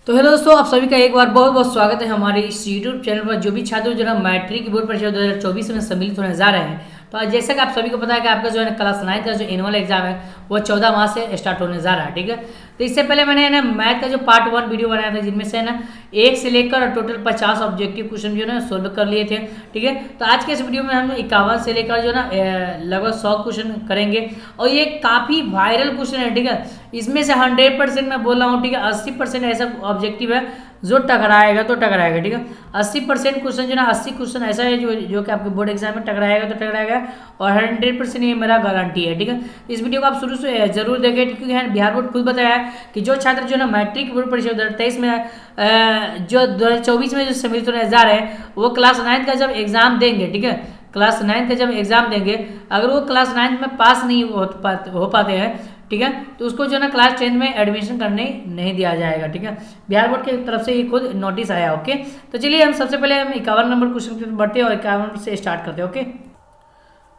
तो हेलो दोस्तों, आप सभी का एक बार बहुत बहुत स्वागत है हमारे इस यूट्यूब चैनल पर। जो भी छात्र जो है मैट्रिक की बोर्ड परीक्षा 2024 में सम्मिलित होने जा रहे हैं, तो आज जैसा कि आप सभी को पता है कि आपका जो है क्लास 9 का जो एनुअल एग्जाम है वो 14 मार्च से स्टार्ट होने जा रहा है। ठीक है, तो इससे पहले मैंने ना मैथ का जो पार्ट 1 वीडियो बनाया था, जिनमें से ना 1 से लेकर टोटल 50 ऑब्जेक्टिव क्वेश्चन जो है ना सोल्व कर लिए थे। ठीक है, तो आज के इस वीडियो में हम 51 से लेकर जो ना लगभग 100 क्वेश्चन करेंगे और ये काफ़ी वायरल क्वेश्चन है। ठीक है, इसमें से 100% मैं बोल रहा हूँ, ठीक है, 80% ऐसा ऑब्जेक्टिव है जो टकराएगा तो टकराएगा। ठीक है, 80% क्वेश्चन जो ना 80 क्वेश्चन ऐसा है जो कि आपके बोर्ड एग्जाम में टकराएगा तो टकराएगा और 100% ये मेरा गारंटी है। ठीक है, इस वीडियो को आप शुरू से जरूर देखें, क्योंकि बिहार बोर्ड खुद बताया है कि जो छात्र जो ना मैट्रिक बोर्ड परीक्षा 2023 में जो 2024 में जो सम्मिलित होने जा रहे हैं, वो क्लास 9 का जब एग्जाम देंगे, ठीक है, क्लास 9 का जब एग्जाम देंगे, अगर वो क्लास 9 में पास नहीं हो पाते हैं, ठीक है, तो उसको जो ना क्लास 10 में एडमिशन करने नहीं दिया जाएगा। ठीक है, बिहार बोर्ड की तरफ से ये खुद नोटिस आया। ओके, तो चलिए हम सबसे पहले हम 51 नंबर क्वेश्चन की बढ़ते हैं और 51 से स्टार्ट करते हैं। ओके,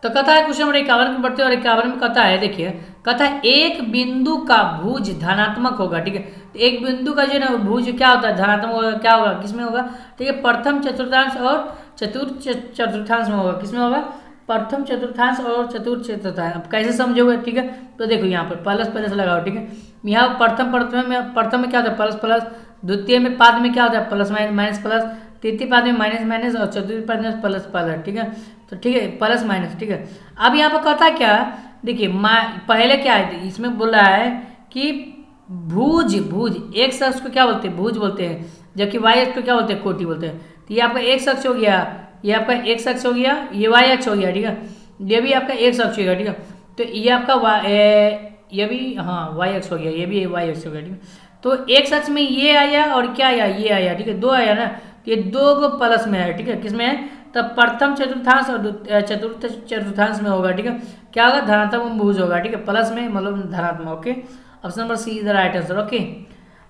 तो कथा है क्वेश्चन नंबर 51 में बढ़ते हैं और 51 में कथा है, देखिए कथा एक बिंदु का भुज धनात्मक होगा। ठीक है, तो एक बिंदु का जो है ना भुज क्या होता है, धनात्मक होगा। क्या होगा, किसमें होगा, ठीक है, प्रथम चतुर्थांश और चतुर्थ चतुर्थांश में होगा। किसमें होगा, प्रथम चतुर्थांश और चतुर्थ चतुर्थांश। अब कैसे समझोगे, ठीक है, तो देखो यहाँ पर प्लस प्लस लगाओ। ठीक है, यहाँ प्रथम में क्या होता है, प्लस प्लस, द्वितीय में पाद में क्या होता है, प्लस माइनस प्लस, तृतीय पाद में माइनस माइनस और चतुर्थ पाद में प्लस प्लस। ठीक है, तो ठीक है, प्लस माइनस। ठीक है, अब यहाँ पर कहता क्या, देखिए पहले क्या है, इसमें बोला है कि भुज एक शख्स को क्या बोलते हैं, भुज बोलते हैं, जबकि वाई एक्स को क्या बोलते हैं, कोटि बोलते हैं। तो ये आपका एक शख्स हो गया, ये आपका एक शख्स हो गया, ये वाई एक्स हो गया। ठीक है, ये भी आपका एक शख्स हो गया। ठीक है, तो ये आपका ये भी हाँ वाई एक्स हो गया, ये भी वाई एक्स हो गया। ठीक है, तो एक शख्स में ये आया और क्या आया, ये आया। ठीक है, दो आया ना, ये दो को प्लस में है। ठीक है, किसमें है, तब प्रथम चतुर्थांश और चतुर्थ चतुर्थांश में होगा। ठीक है, क्या होगा, धनात्मक भुज होगा। ठीक है, प्लस में मतलब धनात्मक। Okay, option number C is the right answer. Okay,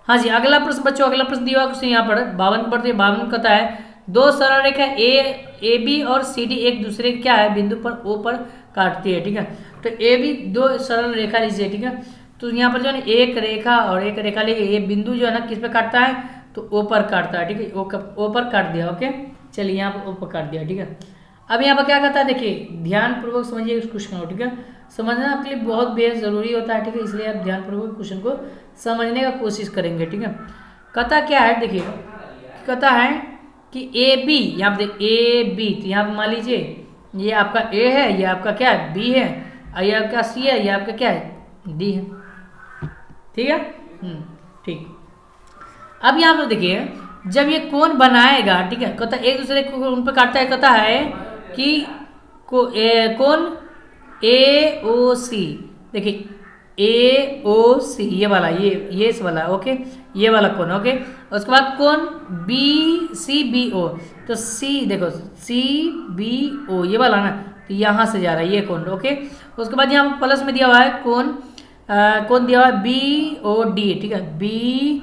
हाँ जी, अगला प्रश्न बच्चों, अगला प्रश्न दिया हुआ यहाँ पर 52 पढ़ते 52 कहता है दो सरल रेखा ए बी और सी डी एक दूसरे क्या है बिंदु पर ओ पर काटती है। ठीक है, तो ए बी दो सरल रेखा लीजिए। ठीक है, तो यहाँ पर जो है एक रेखा और एक रेखा लेके ये बिंदु जो है ना किस पे काटता है, तो ओ पर काटता है। ठीक है, ओ पर काट दिया। ओके, चलिए यहाँ पर ओ पर काट दिया। ठीक है, अब यहाँ पर क्या करता है, देखिए ध्यानपूर्वक समझिए इस क्वेश्चन को। ठीक है, समझना आपके लिए बहुत बेहद जरूरी होता है। ठीक है, इसलिए आप ध्यानपूर्वक क्वेश्चन को समझने का कोशिश करेंगे। ठीक है, कथा क्या है, देखिए कथा है कि ए बी, यहाँ पर देख ए बी, तो यहाँ पर मान लीजिए ये आपका ए है, ये आपका क्या है, बी है, और ये आपका सी है, ये आपका क्या है, डी है। ठीक है, ठीक। अब यहाँ पर देखिए जब ये कोण बनाएगा, ठीक है, कहता एक दूसरे को उन पर काटता है, कहता है कि कोण ए ओ सी, देखिए ए ओ सी ये वाला, ये इस वाला। ओके, ये वाला कोण। ओके, उसके बाद कोण बी सी बी ओ, तो सी देखो सी बी ओ ये वाला ना, तो यहाँ से जा रहा है ये कोण। ओके, उसके बाद यहाँ प्लस में दिया हुआ है कोण दिया हुआ है बी ओ डी। ठीक है, बी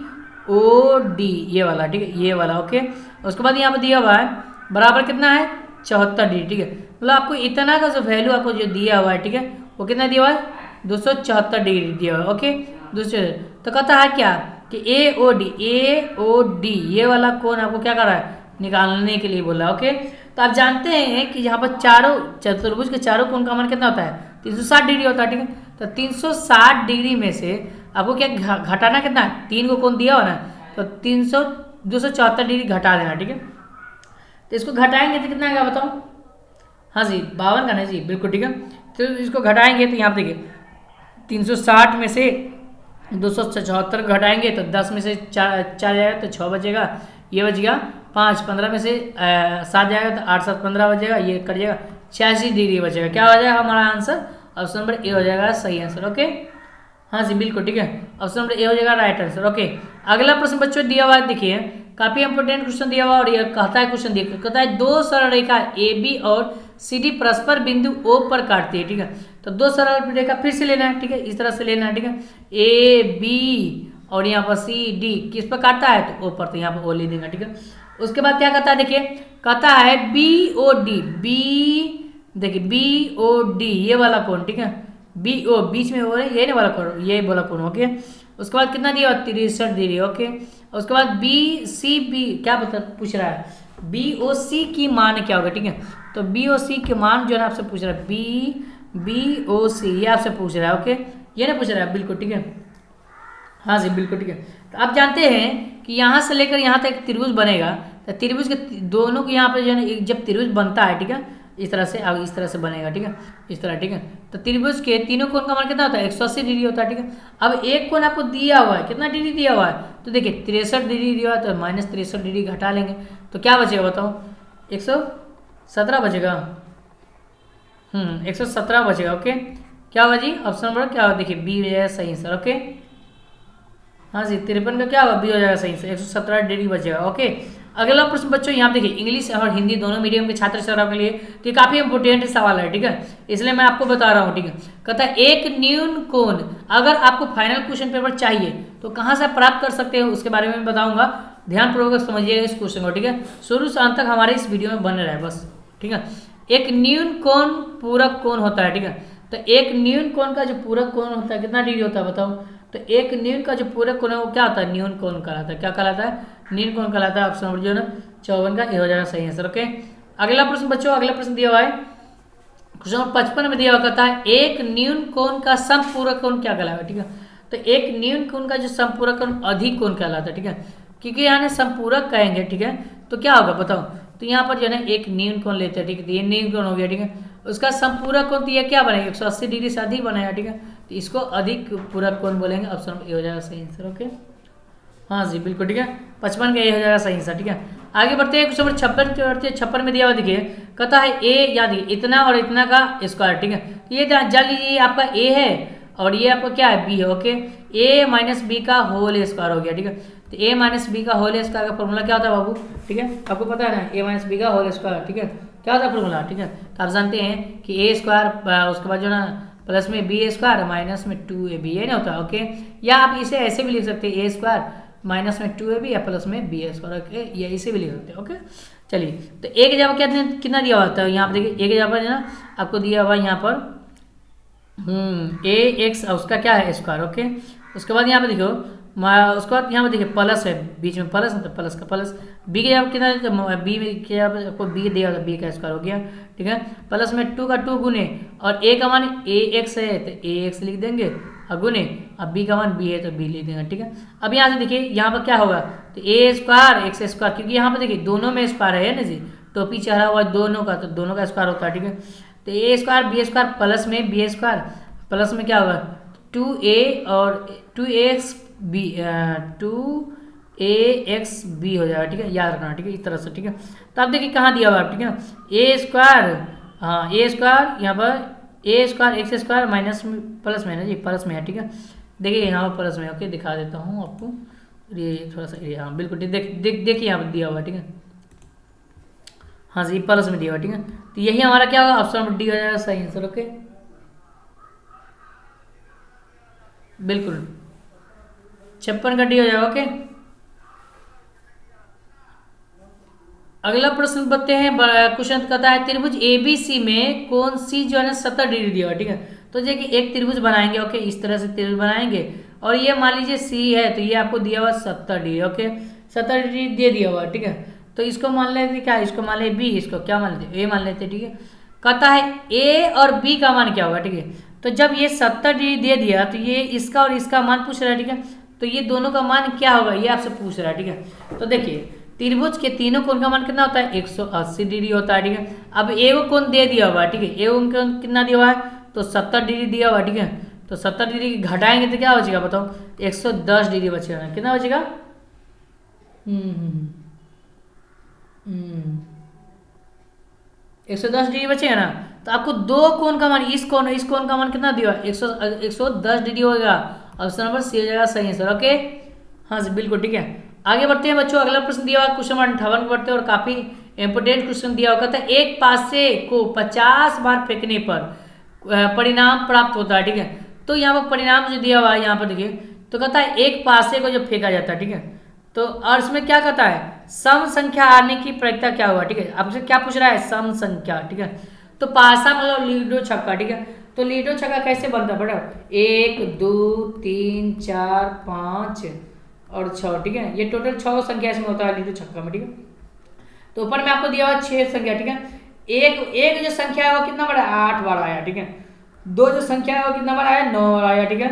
ओ डी ये वाला। ठीक है, ये वाला। ओके, उसके बाद यहाँ पर दिया हुआ है बराबर कितना है, 74 डिग्री। ठीक है, मतलब आपको इतना का जो वैल्यू आपको जो दिया हुआ है, ठीक है, वो कितना दिया हुआ है, 274 डिग्री दिया हुआ है। ओके, दूसरे तो कहता है क्या कि ए ओ डी ये वाला कोण आपको क्या कर रहा है, निकालने के लिए बोला। ओके, तो आप जानते हैं कि यहाँ पर चारों चतुर्भुज के चारों कोण का मान कितना होता है, 360 डिग्री होता है। ठीक है, तो 360 डिग्री में से आपको क्या घटाना कितना है, 3 को कोण दिया हो ना, तो 274 डिग्री घटा देना। ठीक है, तो इसको घटाएंगे तो कितना आएगा बताओ, हाँ जी 52 का नहीं जी, बिल्कुल। ठीक है, तो इसको घटाएंगे तो यहाँ पर देखिए 360 में से 274 घटाएंगे तो 10 में से 4 जाएगा तो 6 बचेगा, ये बच गया 5, 15 में से 7 जाएगा तो 8 7 15 बचेगा, ये कट जाएगा 86 डिग्री बचेगा। क्या हो जाएगा हमारा आंसर, ऑप्शन नंबर ए हो जाएगा सही आंसर। ओके, हाँ जी बिल्कुल, ठीक है, ऑप्शन नंबर ए हो जाएगा राइट आंसर। ओके, अगला प्रश्न बच्चों दिया हुआ है, देखिए काफी इंपोर्टेंट क्वेश्चन दिया हुआ और ये कहता है क्वेश्चन देखिए, कहता है दो सरल रेखा ए बी और सी डी परस्पर बिंदु ओ पर काटती है। ठीक है, तो दो सरल रेखा फिर से लेना है। ठीक है, इस तरह से लेना है। ठीक है, ए बी और यहाँ पर सी डी किस पर काटता है, तो ओ पर, तो यहाँ पर ओ ले देंगे। ठीक है, उसके बाद क्या कहता है, देखिए कहता है बी ओ डी, बी देखिए बी ओ डी ये वाला कोण। ठीक है, BO बीच में हो रहा है, ये नहीं वाला कोण, ये बोला कोण। ओके, उसके बाद कितना दिया 63 डिग्री। ओके, उसके बाद BCB क्या पूछ रहा है, BOC की मान क्या होगा, ठीक है। तो BOC के मान जो है आपसे पूछ रहा है, BOC ये आपसे पूछ रहा है। ओके, ये नहीं पूछ रहा है, बिल्कुल ठीक है। हाँ जी बिल्कुल ठीक है। तो आप जानते हैं कि यहाँ से लेकर यहाँ तक त्रिभुज बनेगा, तो त्रिभुज के दोनों के यहाँ पे जो है जब त्रिभुज बनता है, ठीक है, इस तरह से, अब इस तरह से बनेगा, ठीक है, इस तरह, ठीक है। तो त्रिभुज के तीनों कोण का मान कितना होता है, 180 डिग्री होता है, ठीक है। अब एक कोण आपको दिया हुआ है, कितना डिग्री दिया हुआ है, तो देखिए 63 डिग्री दिया हुआ है, तो -63 डिग्री घटा लेंगे, तो क्या बचेगा बताओ, 117 बचेगा। 117 बचेगा। ओके, क्या होगा जी, ऑप्शन नंबर क्या होगा, देखिए बी हो जाएगा सही आंसर। ओके, हाँ जी 53 का क्या होगा, बी हो जाएगा सही आंसर, 117 डिग्री बचेगा। ओके, अगला प्रश्न बच्चों यहाँ देखिए, इंग्लिश और हिंदी दोनों मीडियम के छात्र छात्राओं के लिए तो ये काफी इंपोर्टेंट सवाल है, ठीक है, इसलिए मैं आपको बता रहा हूँ, ठीक है। कहता है एक न्यून कोण अगर आपको फाइनल क्वेश्चन पेपर चाहिए तो कहाँ से प्राप्त कर सकते हो, उसके बारे में बताऊंगा, ध्यानपूर्वक समझिएगा इस क्वेश्चन को, ठीक है, शुरू से अंत तक हमारे इस वीडियो में बने रहे बस, ठीक है। एक न्यून कोण पूरक कोण होता है, ठीक है। तो एक न्यून कोण का जो पूरक कोण होता है कितना डिग्री होता है बताओ, तो एक न्यून का जो पूरक कोण है वो क्या होता है, न्यून कोण कहलाता है, क्या कहलाता है, न्यून कोण कहलाता है। ऑप्शन नंबर जो है ना 54 का ये हो जाएगा सही आंसर। ओके, अगला प्रश्न बच्चों, अगला प्रश्न दिया हुआ है क्वेश्चन नंबर 55 में दिया हुआ कहता है एक न्यून कोण का समपूरक कोण क्या कहलाएगा, ठीक है। तो एक न्यून कोण का जो समपूरक कोण अधिक कोण कहलाता है, ठीक है, क्योंकि यहाँ समपूरक कहेंगे, ठीक है, तो क्या होगा बताओ, तो यहाँ पर जो है ना एक न्यून कोण लेते हैं, ठीक है, तो ये न्यून कोण हो गया, ठीक है, उसका समपूरक कोण तो ये क्या बनेगा, 180 डिग्री से अधिक बनेगा, ठीक है, तो इसको अधिक पूरक कोण बोलेंगे। ऑप्शन ए हो जाएगा सही आंसर। ओके, हाँ जी बिल्कुल ठीक है, 55 का ए हो जाएगा सही आंसर, ठीक है। आगे बढ़ते हैं, क्वेश्चन नंबर 56 में दिया हुआ देखिए, कहता है ए याद इतना और इतना का स्क्वायर, ठीक है, तो ये जान लीजिए आपका ए है और ये आपका क्या है बी है। ओके, ए माइनस बी का होल स्क्वायर हो गया, ठीक है, तो ए माइनस बी का होल स्क्वायर का फॉर्मूला क्या होता है बाबू, ठीक है, आपको पता है ना, ए माइनस बी का होल स्क्वायर, ठीक है, क्या होता है फॉर्मूला, ठीक है, तो आप जानते हैं कि ए स्क्वायर उसके बाद जो ना प्लस में बी स्क्वायर माइनस में 2ab ये नहीं होता। ओके, या आप इसे ऐसे भी लिख सकते हैं, ए स्क्वायर माइनस में 2ab या प्लस में बी स्क्वायर, ओके, या इसे भी लिख सकते हैं। ओके, चलिए, तो ए के जगह कितना दिया हुआ था, यहाँ पर देखिए ए के जगह ना आपको दिया हुआ यहाँ पर ए एक्स, उसका क्या है स्क्वायर। ओके, उसके बाद यहाँ पे देखो, उसके बाद यहाँ पे देखिए प्लस है, बीच में प्लस है, तो प्लस का प्लस, बी के जगह कितना, बी के जगह आपको बी दिया, बी का स्क्वायर हो गया, ठीक है, प्लस में 2 का 2 गुने, और ए का मान ए एक्स है तो ए एक्स लिख देंगे, और गुने, अब बी का मान बी है तो बी लिख देंगे, ठीक है। अब यहाँ से देखिए यहाँ पर क्या होगा, तो ए स्क्वायर एक्स स्क्वायर, क्योंकि यहाँ पर देखिए दोनों में स्क्वायर है ना जी, टोपी चढ़ा हुआ दोनों का, तो दोनों का स्क्वायर होता है, ठीक है, तो ए स्क्वायर बी स्क्वायर प्लस में बी स्क्वायर प्लस में क्या होगा 2a और 2ax b 2ax b हो जाएगा, ठीक है, याद रखना, ठीक है, इस तरह से, ठीक है। तो आप देखिए कहाँ दिया हुआ है, ठीक है, ए स्क्वायर, हाँ ए स्क्वायर यहाँ पर ए स्क्वायर एक्स स्क्वायर माइनस में प्लस में है ना जी, प्लस में है, ठीक है, देखिए यहाँ पर प्लस में। ओके, दिखा देता हूँ आपको, ये थोड़ा सा एरिया, हाँ बिल्कुल ठीक, देखिए यहाँ पर दिया हुआ है, ठीक है, हाँ जी प्लस में दिया हुआ, ठीक है, तो यही हमारा क्या होगा, ऑप्शन नंबर डी हो जाएगा सही आंसर। ओके, बिल्कुल 56 का डी हो जाएगा। ओके, अगला प्रश्न बताते हैं, क्वेश्चन कहता है त्रिभुज एबीसी में कौन सी जो है ना 70 डिग्री दिया हुआ, ठीक है, तो देखिए एक त्रिभुज बनाएंगे। ओके, इस तरह से त्रिभुज बनाएंगे और ये मान लीजिए सी है, तो ये आपको दिया हुआ 70 डिग्री। ओके, 70 डिग्री दे दिया हुआ, ठीक है, तो इसको मान लेते क्या, इसको मान ले बी, इसको क्या मान लेते ए मान लेते, ठीक है। कहता है ए और बी का मान क्या होगा, ठीक है, तो जब ये 70 डिग्री दे दिया तो ये इसका और इसका मान पूछ रहा है, ठीक है, तो ये दोनों का मान क्या होगा ये आपसे पूछ रहा है, ठीक है। तो देखिए त्रिभुज के तीनों कोण का मान कितना होता है 180 डिग्री होता है, ठीक है। अब एगो कोण दे दिया हुआ है, ठीक है, एगो कोण कितना दिया हुआ है तो 70 डिग्री दिया हुआ है, ठीक है, तो 70 डिग्री घटाएंगे तो क्या बचेगा बताओ 110 डिग्री बचेगा ना, कितना बचेगा 110 डिग्री बचेगा ना। तो आपको दो कोण का मान, इस कोण का मान कितना दिया 110 डिग्री होगा, ऑप्शन नंबर सी हो जाएगा सही आंसर। ओके, हाँ जी बिल्कुल ठीक है। आगे बढ़ते हैं बच्चों, अगला प्रश्न दिया हुआ क्वेश्चन नंबर 58 को बढ़ते हैं और काफी इंपोर्टेंट क्वेश्चन दिया हुआ, कहता है एक पासे को 50 बार फेंकने पर परिणाम प्राप्त होता है, ठीक है। तो यहाँ पर परिणाम जो दिया हुआ है यहाँ पर देखिए, तो कहता है एक पासे को जब फेंका जाता है, ठीक है, तो और इसमें क्या कहता है सम संख्या आने की प्रक्रिया क्या हुआ, ठीक है, आपसे क्या पूछ रहा है सम संख्या, ठीक है। तो पासा मतलब लीडो छक्का, ठीक है, तो लीडो छक्का कैसे बनता है बेटा, 1 2 3 4 5 और 6, ठीक है। ये टोटल 6 संख्या इसमें होता है लीडो छक्का में, ठीक है। तो ऊपर में आपको दिया हुआ 6 संख्या, ठीक है। एक जो संख्या है वो कितना बार आया, 8 बार आया, ठीक है। 2 जो संख्या है वो कितना बार आया, 9 बार आया, ठीक है।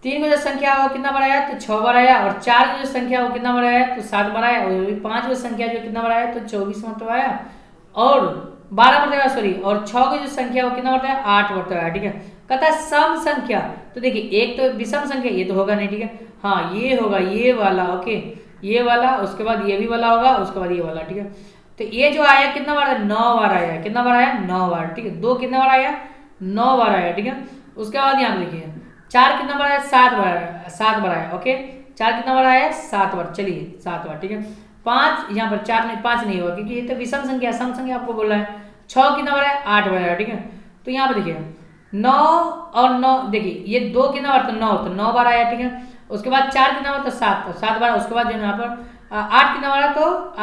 3 को जो संख्या है वो कितना बार आया, तो 6 बार आया। और 4 की जो संख्या है वो कितना बार आया, तो 7 बार आया। और 5 की संख्या जो कितना बार आया, तो 24 मरतबा आया। और 12 मरतबा सॉरी, और 6 की जो संख्या वो कितना मरतबा आया, 8 मरतबा आया, ठीक है। कहता है सम संख्या, तो देखिए एक तो विषम संख्या, ये तो होगा नहीं, ठीक है। हाँ ये होगा, ये वाला, ओके, ये वाला, उसके बाद ये भी वाला होगा, उसके बाद ये वाला, ठीक है। तो ये जो आया कितना बार आया, 9 बार आया, कितना बार आया, 9 बार, ठीक है। 2 कितना बार आया, 9 बार आया, ठीक है। उसके बाद यहाँ पे देखिए 4 कितना बार आया, 7 बार आया, 7 बार आया, ओके। 4 कितना बार आया, 7 बार, चलिए 7 बार, ठीक है। 5 यहाँ पर 4 नहीं, 5 नहीं होगा क्योंकि ये तो विषम संख्या, सम संख्या आपको बोल रहा है। 6 कितना बार आया, 8 बार आया, ठीक है। तो यहाँ पे देखिए 9 और 9, देखिए ये 2 कितना बार, तो 9, तो 9 बार आया, ठीक है। उसके बाद 4 कितना बार, तो 7, तो 7 बार। उसके बाद जो है यहाँ पर 8 कितना बार, तो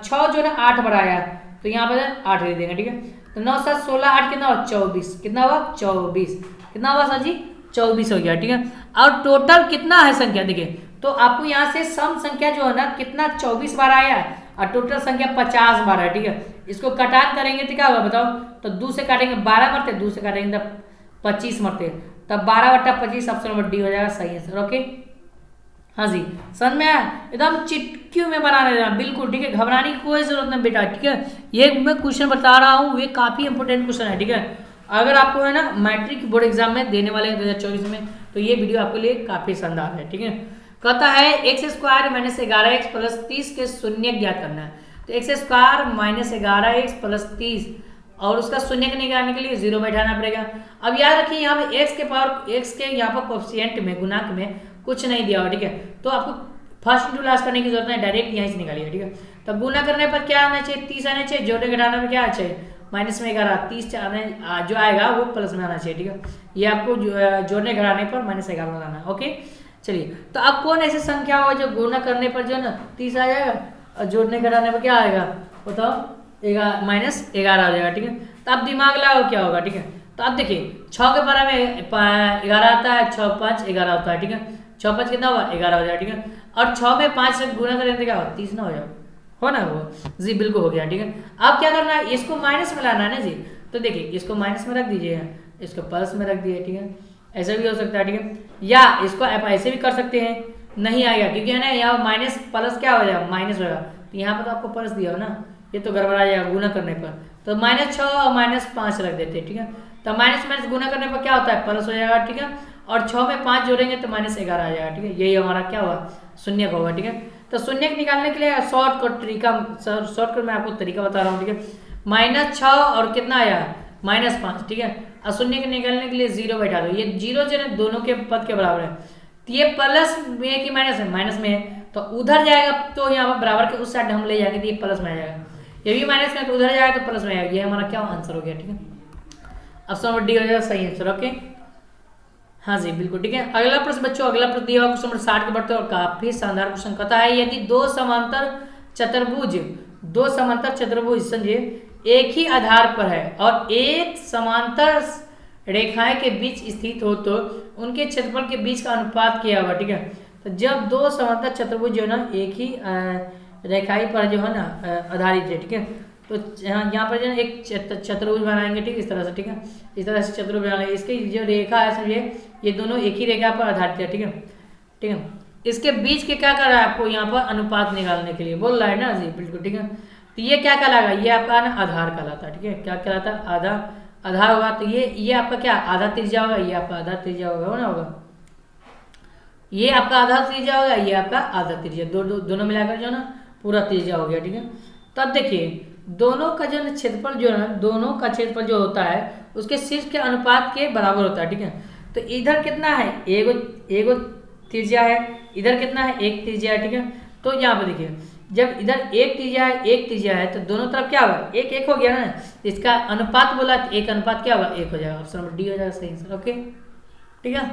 6 जो है 8 बार आया, तो यहाँ पर 8 दे देंगे, ठीक है। तो 9 7 16 8 कितना हुआ, 24, कितना हुआ, 24, कितना हुआ सर जी, 24 हो गया, ठीक है। और टोटल कितना है संख्या, देखिए तो आपको यहाँ से सम संख्या जो है ना कितना 24 बार आया और टोटल संख्या 50 बार है, ठीक है। इसको कटान करेंगे तो क्या होगा बताओ, तो 2 से काटेंगे 12 मरते, 2 से काटेंगे तब 25 मरते, तब 12/25 ऑप्शन नंबर डी हो जाएगा सही आंसर, ओके। हाँ जी, समझ में आया, एकदम चिटकियों में बनाने देना, बिल्कुल, ठीक है। घबराने की कोई जरूरत नहीं बेटा, ठीक है। ये मैं क्वेश्चन बता रहा हूँ, ये काफी इंपोर्टेंट क्वेश्चन है, ठीक है। अगर आपको है ना मैट्रिक बोर्ड एग्जाम में देने वाले हैं 2024 में, तो ये वीडियो आपके लिए काफी शानदार है, ठीक है। कहता है x² - 11x + 30 के शून्य ज्ञात करना है। तो x² - 11x + 30 और उसका शून्य निकालने के लिए 0 बैठाना पड़ेगा। अब याद रखिए यहाँ पे x के यहाँ पर कोएफिशिएंट में, गुणांक में कुछ नहीं दिया हुआ, ठीक है। तो आपको फर्स्ट इंटू लास्ट करने की जरूरत नहीं, डायरेक्ट यहीं से निकालिए, ठीक है। तो गुना करने पर क्या आना चाहिए, 30 आना चाहिए। जोड़ने घटाने में क्या आना चाहिए, -11, 30 जो आएगा वो प्लस में आना चाहिए, ठीक है। ये आपको जोड़ने घटाने पर -11 आना है, ओके। चलिए, तो अब कौन ऐसी संख्या होगा जो गुना करने पर जो है ना 30 आ जाएगा और जोड़ने घटाने पर क्या आएगा बताओ, -11 आ जाएगा, ठीक है। तो अब दिमाग लगाओ क्या होगा, ठीक है। तो अब देखिए 6 के बारे में 11 आता है, 6 5 11 होता है, ठीक है। 6 5 कितना हुआ, 11 हो जाएगा, ठीक है। और 6 में 5 से गुना करेंगे तो क्या होगा, 30 ना हो जाएगा, हो ना वो जी, बिल्कुल हो गया, ठीक है। अब क्या करना है, इसको माइनस में लाना है ना जी। तो देखिए इसको माइनस में रख दीजिए, इसको प्लस में रख दिए, ठीक है। ऐसा भी हो सकता है, ठीक है। या इसको आप ऐसे भी कर सकते हैं, नहीं आएगा क्योंकि है ना यहाँ माइनस प्लस क्या हो जाएगा, माइनस होगा। तो यहाँ पर तो आपको प्लस दिया हो ना, ये तो गड़बड़ा जाएगा गुना करने पर। तो -6 और -5 रख देते हैं, ठीक है। तो माइनस गुना करने पर क्या होता है, प्लस हो जाएगा, ठीक है। और 6 में 5 जोड़ेंगे तो -11 आ जाएगा, ठीक है। यही हमारा क्या हुआ, शून्य होगा, ठीक है। तो शून्य निकालने के लिए शॉर्टकट मैं आपको तरीका बता रहा हूँ, ठीक है। -6 और कितना आया, -5, ठीक है। और शून्य के निकालने के लिए 0 बैठा दो। ये 0 जो है दोनों के पद के बराबर है। तो ये प्लस में कि माइनस है, माइनस में है तो उधर जाएगा, तो यहाँ पर बराबर के उस साइड हम ले जाएंगे तो ये प्लस में आ जाएगा। ये भी माइनस में तो उधर जाएगा तो प्लस में आएगा। ये हमारा क्या आंसर हो गया, ठीक है। ऑप्शन नंबर डी हो जाएगा सही आंसर, ओके। हाँ जी बिल्कुल, ठीक है। अगला प्रश्न बच्चों, अगला प्रश्न दिया हुआ क्वेश्चन नंबर 60 के बढ़ते और काफी शानदार क्वेश्चन कहता है, यदि दो समांतर चतुर्भुज समझिए एक ही आधार पर है और एक समांतर रेखाएं के बीच स्थित हो तो उनके क्षेत्रफल के बीच का अनुपात क्या होगा, ठीक है। तो जब दो समांतर चतुर्भुज जो है ना एक ही रेखाई पर जो है ना आधारित है, ठीक है। तो यहाँ पर जो है एक चतुर्भुज बनाएंगे, ठीक है, इस तरह से, ठीक है। इस तरह से चतुर्भुज बनाएंगे। इसकी जो रेखा है समझिए ये दोनों एक ही रेखा पर आधारित है, ठीक है, ठीक है। इसके बीच के क्या कर रहा है आपको यहाँ पर अनुपात निकालने के लिए बोल रहा है ना जी, बिल्कुल, ठीक है। तो ये क्या कहलाएगा, ये आपका ना आधार कहलाता है, ठीक है। क्या कहलाता है, आधार होगा। तो ये आपका क्या आधा त्रिज्या होगा, ये आपका आधा त्रिज्या होगा ना, होगा ये आपका आधा त्रिज्या होगा, ये आपका आधा त्रिज्या, दोनों मिलाकर जो है ना पूरा त्रिज्या हो गया, ठीक है। तब देखिए दोनों का जो क्षेत्रफल जो है ना, दोनों का क्षेत्रफल जो होता है उसके शीर्ष के अनुपात के बराबर होता है, ठीक है। तो इधर कितना है, एगो त्रिज्या है, इधर कितना है, एक त्रिज्या है, ठीक है। तो यहाँ पे देखिए जब इधर एक त्रिज्या है तो दोनों तरफ क्या होगा, एक हो गया ना। इसका अनुपात बोला तो एक अनुपात क्या होगा, एक हो जाएगा। ऑप्शन नंबर डी हो जाएगा सही आंसर, ओके, ठीक है,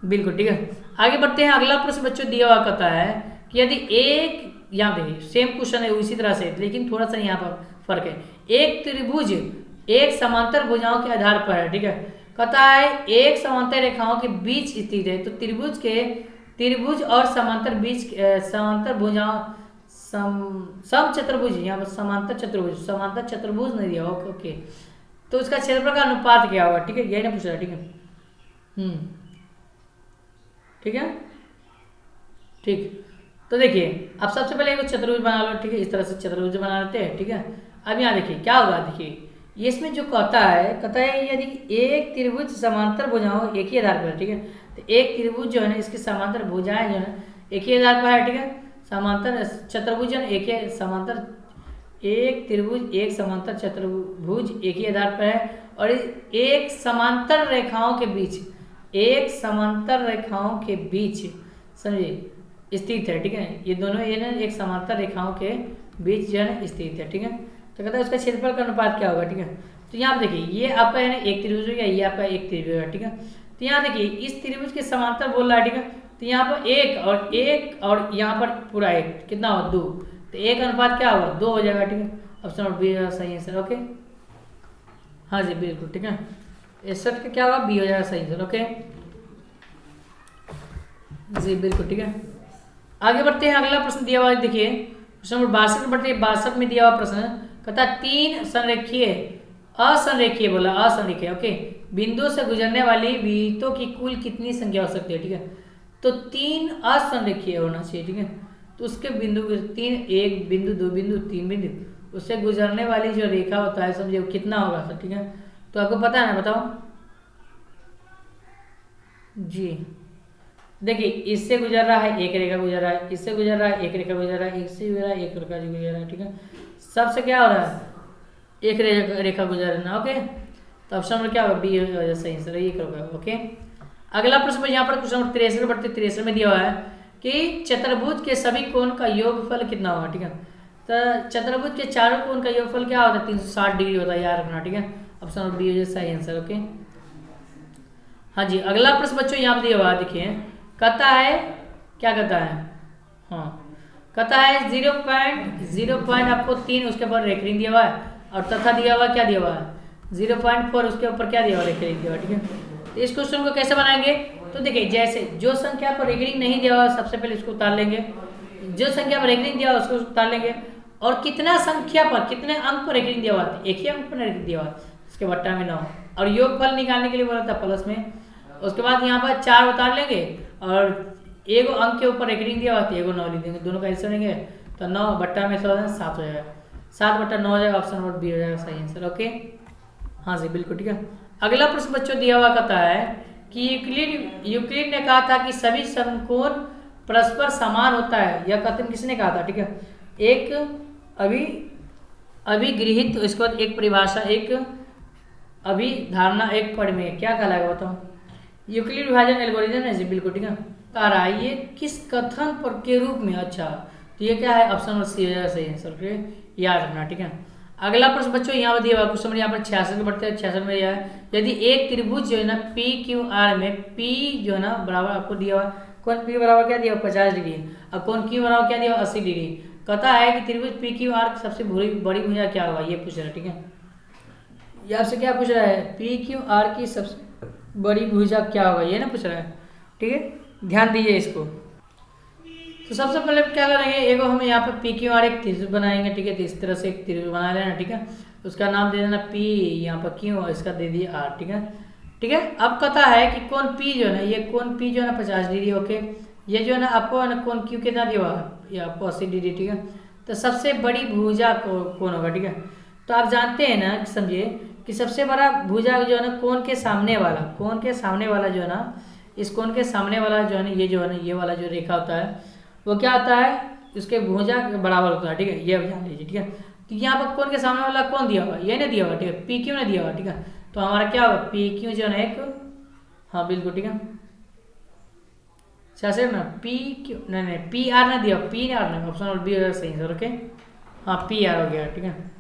बिल्कुल, ठीक है। आगे बढ़ते हैं। अगला प्रश्न बच्चों दिया हुआ कहता है कि यदि एक, यहाँ देखिए सेम क्वेश्चन है उसी तरह से, लेकिन थोड़ा सा यहाँ पर फर्क है। एक त्रिभुज एक समांतर भुजाओं के आधार पर है, ठीक है। कहता है एक समांतर रेखाओं के बीच स्थित है। तो त्रिभुज और समांतर बीच समांतर भुजाओं सम चतुर्भुज, यहाँ पर समांतर चतुर्भुज नहीं दिया। ओके ओके, तो उसका क्षेत्रफल का अनुपात क्या होगा? ठीक है, यही ना पूछ रहा है। ठीक है, ठीक है, ठीक। तो देखिए अब सबसे पहले एक चतुर्भुज बना लो। ठीक है, इस तरह से चतुर्भुज बना लेते हैं। ठीक है, अब यहाँ देखिए क्या होगा। देखिए ये इसमें जो कहता है यदि एक त्रिभुज समांतर भुजाओं एक ही आधार पर है। ठीक है, तो एक त्रिभुज जो है ना इसकी समांतर भुजाएं जो है एक ही आधार पर है। ठीक है, समांतर चतुर्भुज है एक ही समांतर, एक त्रिभुज एक समांतर चतुर्भुज एक ही आधार पर है और एक समांतर रेखाओं के बीच समझिए स्थित है। ठीक है, ये दोनों ये ना एक समांतर रेखाओं के बीच जो है स्थित है। ठीक है, तो कहता है उसका क्षेत्रफल का अनुपात क्या होगा? ठीक है, तो यहाँ पे देखिए ये आपका है ना एक त्रिभुज हो गया, ये आपका एक त्रिभुज है। ठीक है, तो यहाँ देखिए इस त्रिभुज के समांतर बोल रहा है। ठीक है, तो यहाँ पर एक और यहाँ पर पूरा एक कितना होगा? 2, तो एक अनुपात क्या होगा? 2 हो जाएगा। ठीक है, ऑप्शन नंबर बी सही है सर। ओके, हाँ जी बिल्कुल। ठीक है, 61 का क्या होगा? बी हो जाएगा सही सर। ओके जी बिल्कुल। ठीक है, आगे बढ़ते हैं। अगला प्रश्न दिया हुआ देखिए प्रश्न नंबर 62 बढ़ते हैं। 62 में दिया हुआ प्रश्न कहता 3 असंरेखीय बोला असंरेखीय ओके बिंदु से गुजरने वाली विहितों की कुल कितनी संख्या हो सकती है? ठीक है, तो 3 असंरेखीय होना चाहिए। ठीक है, तो उसके बिंदु 3, 1 बिंदु, 2 बिंदु, 3 बिंदु, उससे गुजरने वाली जो रेखा होता है समझिए कितना होगा सर? ठीक है, तो आपको पता है ना, बताओ जी। देखिए इससे गुजर रहा है एक रेखा गुजर रहा है, इससे गुजर रहा है एक रेखा गुजर रहा है, इससे गुजर रहा है एक रेखा गुजर रहा है। ठीक है, सबसे क्या हो रहा है? एक रेखा गुजर रहा है। ओके, तो ऑप्शन नंबर क्या होगा? बी सही सर, ये करोगे। ओके, अगला प्रश्न यहाँ पर क्वेश्चन नंबर 63 बढ़ते 63 में दिया हुआ है कि चतुर्भुज के सभी कोण का योगफल कितना होगा? ठीक है, तो चतुर्भुज के चारों कोण का योगफल क्या होता है? 360 डिग्री होता है, याद रखना। ठीक है, ऑप्शन नंबर बी सही आंसर। ओके, हाँ जी। अगला प्रश्न बच्चों यहाँ पर दिया हुआ देखिए, कहता है क्या कहता है? हाँ, कहता है 0.0 आपको 3 उसके ऊपर रेखरिंग दिया हुआ है और तथा दिया हुआ क्या दिया हुआ है? 0.4 उसके ऊपर क्या दिया हुआ? रेखरिंग दिया हुआ। ठीक है, तो इस क्वेश्चन को कैसे बनाएंगे? तो देखिए जैसे जो संख्या पर रेखरिंग नहीं दिया हुआ सबसे पहले इसको उतार लेंगे, जो संख्या पर रेखरिंग दिया हुआ उसको उतार लेंगे और कितना संख्या पर कितने अंक पर रेखरिंग दिया हुआ था? एक ही अंक पर रेखरिंग दिया हुआ इसके बट्टा में 9 और योगफल निकालने के लिए बोला था प्लस में। उसके बाद यहाँ पर 4 उतार लेंगे और एगो अंक के ऊपर रेखरिंग दिया हुआ था, एगो 9 लिख देंगे, दोनों का ऐसे लेंगे तो 9 बट्टा में 7 हो जाएगा, 7/9 हो जाएगा। ऑप्शन नंबर बी हो जाएगा सही आंसर। ओके, हाँ जी बिल्कुल। ठीक है, अगला प्रश्न बच्चों दिया हुआ कहता है कि यूक्लिड ने कहा था कि सभी समकोण परस्पर समान होता है। यह कथन किसने कहा था? ठीक है, एक अभिगृहित, इसके बाद एक परिभाषा, एक अभिधारणा, एक परिमेय, क्या कहलाएगा बताओ? यूक्लिड विभाजन एल्गोरिथम है जी बिल्कुल। ठीक है, कह रहा है ये किस कथन पर के रूप में? अच्छा, तो ये क्या है? ऑप्शन नंबर सी हो जाएगा सही आंसर, याद रखना। ठीक है, अगला प्रश्न बच्चों यहाँ पर दिया हुआ क्वेश्चन यहाँ पर 66 बढ़ते हैं। 66 में यह है यदि एक त्रिभुज जो है ना PQR में P जो है ना बराबर आपको दिया हुआ कौन P बराबर क्या दिया हुआ? 50 डिग्री और कौन Q बराबर क्या दिया हुआ? 80 डिग्री। कहता है कि त्रिभुज PQR की सबसे बड़ी भुजा क्या होगा? ये पूछ रहा है। ठीक है, ये आपसे क्या पूछ रहा है? PQR की सबसे बड़ी भुजा क्या होगा? ये ना पूछ रहा है। ठीक है, ध्यान दीजिए इसको। तो सबसे पहले क्या करेंगे? एगो हम यहाँ पे PQR एक त्रिभुज बनाएंगे। ठीक है, तो इस तरह से एक त्रिभुज बना लेना। ठीक है, उसका नाम दे देना P, यहाँ पर Q और इसका दे दिए R। ठीक है, ठीक है। अब कहता है कि कौन P जो है ना, ये कौन P जो है ना 50 डिग्री। ओके, ये जो है ना आपको है ना कौन Q कितना दिया हुआ? ये आपको 80 डिग्री। ठीक है, तो सबसे बड़ी भुजा कौन होगा? ठीक है, तो आप जानते हैं ना, समझिए कि सबसे बड़ा भुजा जो है ना कोण के सामने वाला जो है ना, इस कोण के सामने वाला जो है ना, ये जो है ना ये वाला जो रेखा होता है वो क्या होता है? उसके भुजा के बराबर होता है। ठीक है, ये जान लीजिए। ठीक है, तो यहाँ पर कोण के सामने वाला कौन दिया हुआ? ये नहीं दिया हुआ। ठीक है, PQ ने दिया हुआ। ठीक है, तो हमारा क्या होगा? PQ जो है ना एक, हाँ बिल्कुल। ठीक है, कैसे ना PQ नहीं PR ने दिया, PR ने, ऑप्शन नंबर बी सही है। ओके, हाँ PR हो गया। ठीक है,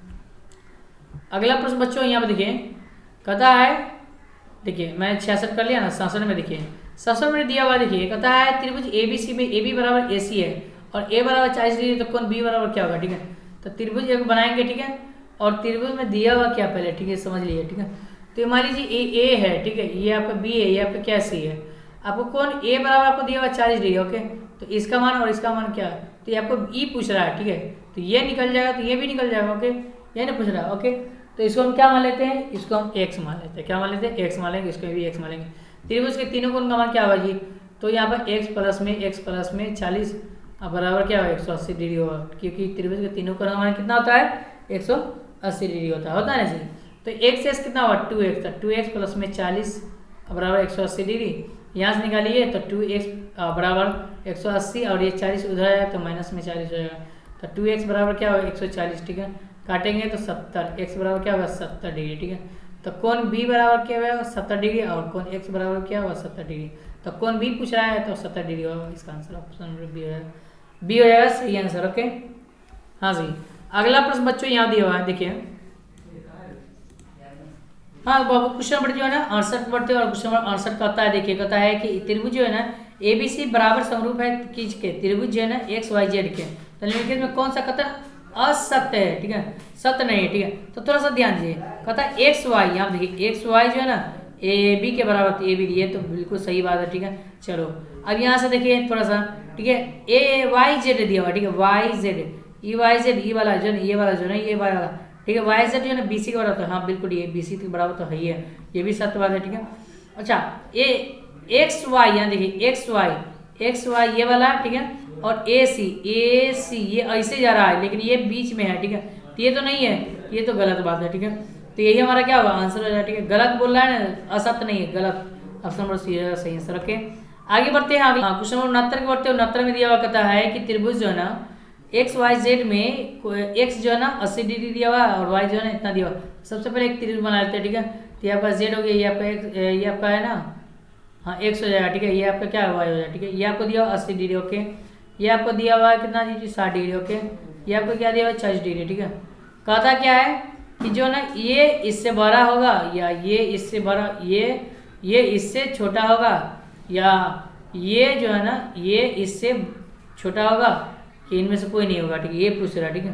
अगला प्रश्न बच्चों यहाँ पे देखिए, कहता है देखिए मैं 66 कर लिया ना, 67 में देखिए 67 में दिया हुआ देखिए, कहता है त्रिभुज ABC में AB बराबर AC है और A बराबर 40 डिग्री, तो कौन B बराबर क्या होगा? ठीक है, तो त्रिभुज एक बनाएंगे। ठीक है, और त्रिभुज में दिया हुआ क्या पहले? ठीक है, समझ लीजिए। ठीक है, तो मान लीजिए ए है, ठीक है, ये आपका बी है, ये आपका क्या सी है। आपको कौन ए बराबर आपको दिया हुआ 40 डिग्री, ओके। तो इसका मान और इसका मान क्या है, तो ये आपको ई पूछ रहा है, ठीक है। तो ये निकल जाएगा तो ये भी निकल जाएगा, ओके। ये नहीं पूछ रहा है, ओके। तो इसको हम क्या मान लेते हैं, इसको हम एक्स मान लेते हैं। क्या मान लेते हैं, एक्स मान लेंगे, इसको भी एक्स मान लेंगे। त्रिभुज के तीनों कोण का मान क्या होगा जी, तो यहाँ पर एक्स प्लस में 40 बराबर क्या होगा 180 डिग्री होगा, क्योंकि त्रिभुज के तीनों कोण का मान कितना होता है 180 डिग्री होता है ना जी। तो एक्स एस कितना हुआ 2x था, 2x प्लस में 40 बराबर 180 डिग्री। यहाँ से निकालिए तो 2x बराबर 180 और ये 40 उधर आया तो माइनस में 40 हो जाएगा। तो 2x बराबर क्या होगा 140, ठीक है। काटेंगे तो 70, x बराबर क्या होगा 70 डिग्री, ठीक है। तो कौन b बराबर क्या होगा 70 डिग्री और कौन x बराबर क्या होगा 70 डिग्री। तो कौन b पूछ रहा है तो 70 डिग्री होगा, इसका आंसर ऑप्शन नंबर बी हो जाएगा सही आंसर, ओके। हाँ जी, अगला प्रश्न बच्चों यहाँ दिया हुआ है, देखिए। हाँ बाबू, क्वेश्चन नंबर जो है ना 68 बढ़ते और क्वेश्चन नंबर 68 कहता है, देखिए कहता है कि त्रिभुज जो है ना एबीसी बराबर समरूप है किसके, त्रिभुज जो है ना एक्स वाई जेड के, तो निम्नलिखित में कौन सा कथन असत्य है, ठीक है, सत्य नहीं है, ठीक है। तो थोड़ा सा ध्यान दीजिए, कहता है एक्स वाई, यहाँ देखिए एक्स वाई जो है ना ए बी के बराबर, तो ए बी ये तो बिल्कुल सही बात है, ठीक है। चलो अब यहाँ से देखिए थोड़ा सा, ठीक है, ए वाई जेड दिया हुआ, ठीक है, Y Z, E Y Z, E वाला जो है ये वाला जो है ये वाला, ठीक है, वाई जेड जो है ना बीसी के बराबर, हाँ बिल्कुल ये बीसी के बराबर तो है ही है, ये भी सत्य बात है, ठीक है। अच्छा ए एक्स वाई, यहाँ देखिए एक्स वाई ये वाला, ठीक है, और ए सी ये ऐसे जा रहा है लेकिन ये बीच में है, ठीक है, तो ये तो नहीं है, ये तो गलत बात है, ठीक है। तो यही हमारा क्या होगा आंसर हो जाएगा, ठीक है। गलत बोल रहा है ना, असत्य नहीं है, गलत, ऑप्शन नंबर सी सही आंसर, ओके। आगे बढ़ते हैं, आगे क्वेश्चन नंबर 69 के बढ़ते हैं। 69 में दिया हुआ कहता है कि त्रिभुज जो है ना एक्स वाई जेड में एक्स जो है ना 80 डिग्री दिया हुआ और वाई जो है ना इतना दिया हुआ। सबसे पहले एक त्रिभुज बना लेते हैं, ठीक है। तो ये आपका जेड हो गया, ये आपका एक्स, ये आपका है ना, हाँ एक्स हो जाएगा, ठीक है। ये आपका क्या है वाई हो जाएगा, ठीक है। ये आपको दिया हुआ 80 डिग्री, ओके। ये आपको दिया हुआ है कितना जी 60 डिग्री, ओके। ये आपको क्या दिया हुआ है 40 डिग्री, ठीक है। कहता क्या है कि जो ना ये इससे बड़ा होगा या ये इससे बड़ा, ये इससे छोटा होगा या ये जो है ना ये इससे छोटा होगा, कि इनमें से कोई नहीं होगा, ठीक है, ये पूछ रहा है, ठीक है।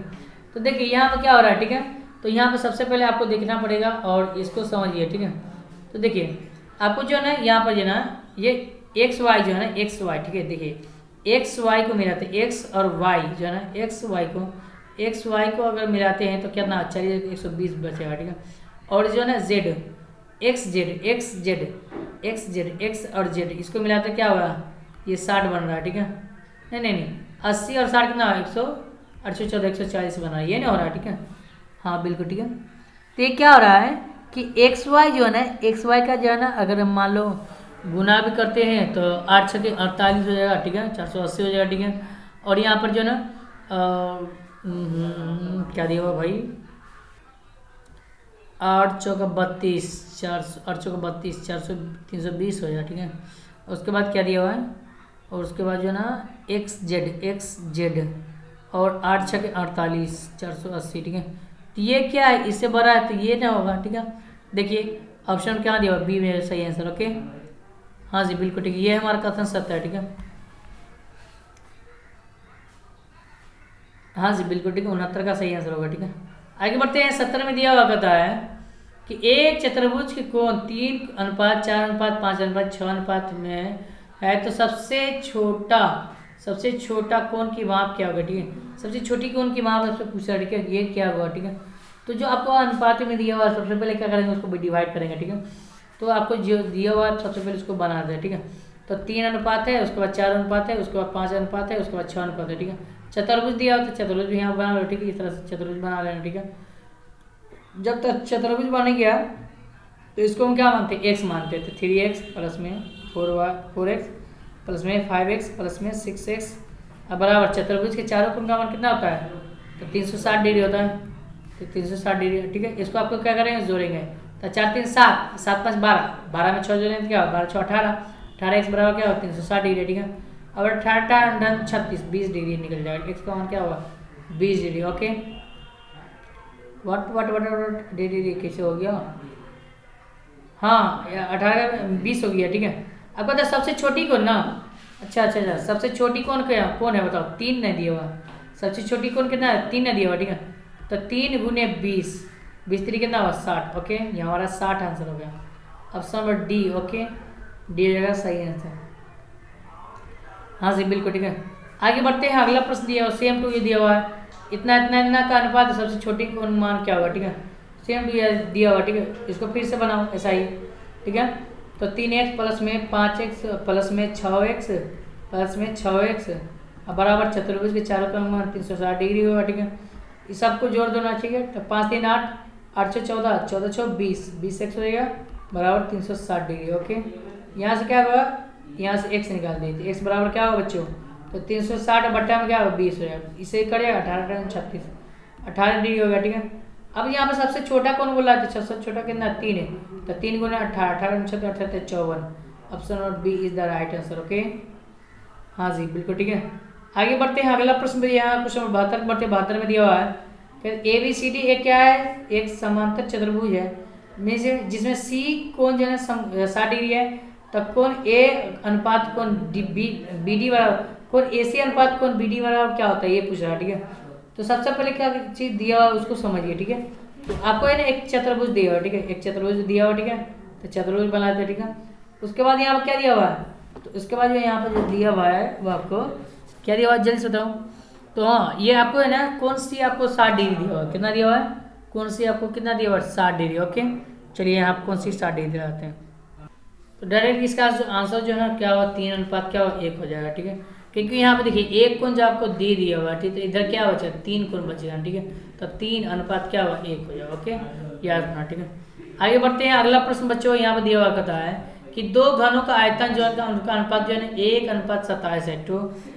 तो देखिए यहाँ पर क्या हो रहा है, ठीक है। तो यहाँ पर सबसे पहले आपको देखना पड़ेगा और इसको समझिए, ठीक है। तो देखिए आपको जो है ना यहाँ पर जो है ना ये एक्स वाई जो है ना एक्स वाई, ठीक है, देखिए एक्स वाई को मिलाते हैं, एक्स और वाई जो है ना एक्स वाई को अगर मिलाते हैं तो कितना 40 120 बचेगा, ठीक है। और जो है ना जेड एक्स और जेड इसको मिलाते क्या होगा, ये 60 बन रहा है, ठीक है। नहीं 80 और 60 कितना 114 140 बन रहा है, ये नहीं हो रहा है, ठीक है। हाँ बिल्कुल, ठीक है। तो ये क्या हो रहा है कि एक्स वाई जो है ना एक्स वाई का जो है ना अगर हम मान लो गुना भी करते हैं तो 8 छके 48 हो जाएगा, ठीक है, 480 हो जाएगा, ठीक है। और यहाँ पर जो है ना क्या दिया हुआ भाई 8 चौका 32 400 320 हो जाएगा, ठीक है। उसके बाद क्या दिया हुआ है, और उसके बाद जो है ना एक्स जेड और 8 छके 48 480, ठीक है। तो ये क्या है इससे बड़ा है तो ये ना होगा, ठीक है। देखिए ऑप्शन क्या दिया हुआ बी में सही आंसर, ओके। हाँ जी बिल्कुल, ठीक है, ये हमारा कथन सत्य है, ठीक है। हाँ जी बिल्कुल, ठीक है, 69 का सही आंसर होगा, ठीक है। आगे बढ़ते हैं। 70 में दिया हुआ कहता है कि एक चतुर्भुज के कोण 3:4:5:6 अनुपात में है तो सबसे छोटा कोण की माप क्या होगा, ठीक है। सबसे छोटी कोण की माप आपसे पूछा है, ठीक है, ये क्या होगा, ठीक है। तो जो आपको अनुपात में दिया हुआ सबसे पहले क्या करेंगे उसको डिवाइड करेंगे, ठीक है। तो आपको जो दिया हुआ सबसे पहले उसको बना दें, ठीक है। तो 3 अनुपात है, उसके बाद 4 अनुपात है, उसके बाद 5 अनुपात है, उसके बाद 6 अनुपात है, ठीक है। चतुर्भुज दिया हो तो चतुर्भुज भी यहाँ बना लो, ठीक है। इस तरह से चतुर्भुज बना लेना, ठीक है। जब तक चतुर्भुज बन गया तो इसको हम क्या मानते हैं एक्स मानते हैं। तो 3x प्लस में 4x प्लस में 5x प्लस में 6x अब बराबर चतुर्भुज के चारों कोण का मान कितना होता है, तो 360 डिग्री होता है। तो 360 डिग्री, ठीक है। इसको आपको क्या करेंगे जोड़ेंगे, तो 4 3 7 7 5 12 में 6 जोड़ेंगे तो क्या होगा 12 6 18 x बराबर क्या होगा 360 डिग्री, ठीक है। अब 18 36 20 डिग्री निकल जाएगा, x का मान क्या होगा 20 डिग्री, ओके। वट डिग्री कैसे हो गया, हाँ 18 20 हो गया, ठीक है। अब बताओ सबसे छोटी कौन ना, अच्छा सबसे छोटी कौन है बताओ, 3 नहीं दिया हुआ। सबसे छोटी कौन कितना है 3 नहीं दिया हुआ, ठीक है। तो 3 × 20 20×3 कितना हुआ 60। ओके, ये हमारा 60 आंसर हो गया। Option number D. Okay, D हो जाएगा सही आंसर। हाँ जी बिल्कुल ठीक है। आगे बढ़ते हैं, अगला प्रश्न दिया हुआ सेम टू ये दिया हुआ है, इतना इतना इतना का अनुपात सबसे छोटी कौन मान क्या होगा। ठीक है, सेम टू ये दिया हुआ। ठीक है, इसको फिर से बनाओ ऐसा ही। ठीक है, तो 3x प्लस में 5x प्लस में 6x प्लस में 6x बराबर चतुर्भुज के चारों का अनुमान 360 डिग्री होगा। ठीक है, इस सबको जोड़ देना चाहिए। तो 5 3 8 8 6 14 14 6 20 20x हो जाएगा बराबर 360 डिग्री। ओके, यहाँ से क्या होगा, यहाँ से x निकाल दीजिए। x बराबर क्या होगा बच्चों, तो 360 बट्टा में क्या होगा 20 हो जाएगा। इसे करेगा 18 36 18 डिग्री हो गया। ठीक है, अब यहाँ पर सबसे छोटा कौन बोला है, तो सबसे छोटा कितना 3 है, तो 3 गुना 18 18 छः 48 54। Option number B is the right answer. Okay, हाँ जी बिल्कुल ठीक है। आगे बढ़ते हैं, अगला प्रश्न भी यहाँ क्वेश्चन नंबर 72 बढ़ते 72 में दिया हुआ है कि ABCD एक क्या है, एक समांतर चतुर्भुज है जिसमें C कोण जो है 60 डिग्री है, तब कोण A अनुपात कोण BD बराबर कोण AC अनुपात कोण BD बराबर क्या होता है ये पूछ रहा है। ठीक है, तो सबसे पहले क्या चीज दिया हुआ उसको समझिए। ठीक है, तो आपको है ना एक चतुर्भुज दिया हुआ। ठीक है, एक चतुर्भुज दिया हुआ। ठीक है, तो चतुर्भुज बनाते हैं। ठीक है, उसके बाद यहाँ पर क्या दिया हुआ है, तो उसके बाद जो यहाँ पर जो दिया हुआ है वो आपको क्या दिया हुआ है जल्दी से बताऊँ। तो हाँ, ये आपको है ना कौन सी आपको 60 डिग्री दिया हुआ है, कितना दिया हुआ है, कौन सी आपको कितना दिया हुआ है 60 डिग्री। ओके, चलिए यहाँ कौन सी 60 डिग्री दिलाते हैं, तो डायरेक्ट इसका आंसर जो है क्या हुआ 3 अनुपात क्या हुआ 1 हो जाएगा। ठीक है, क्योंकि यहाँ पे देखिए एक कोण जो आपको दे दिया हुआ, ठीक है, तो इधर क्या बचा 3 कोण बचेगा। ठीक है, तो 3 अनुपात क्या हुआ 1 हो जाएगा। ओके, याद रखना। ठीक है, आगे बढ़ते हैं, अगला प्रश्न बच्चों यहाँ पे दिया हुआ कहता है कि दो घनों का आयतन जो है उनका अनुपात जो है 1:27 है, तो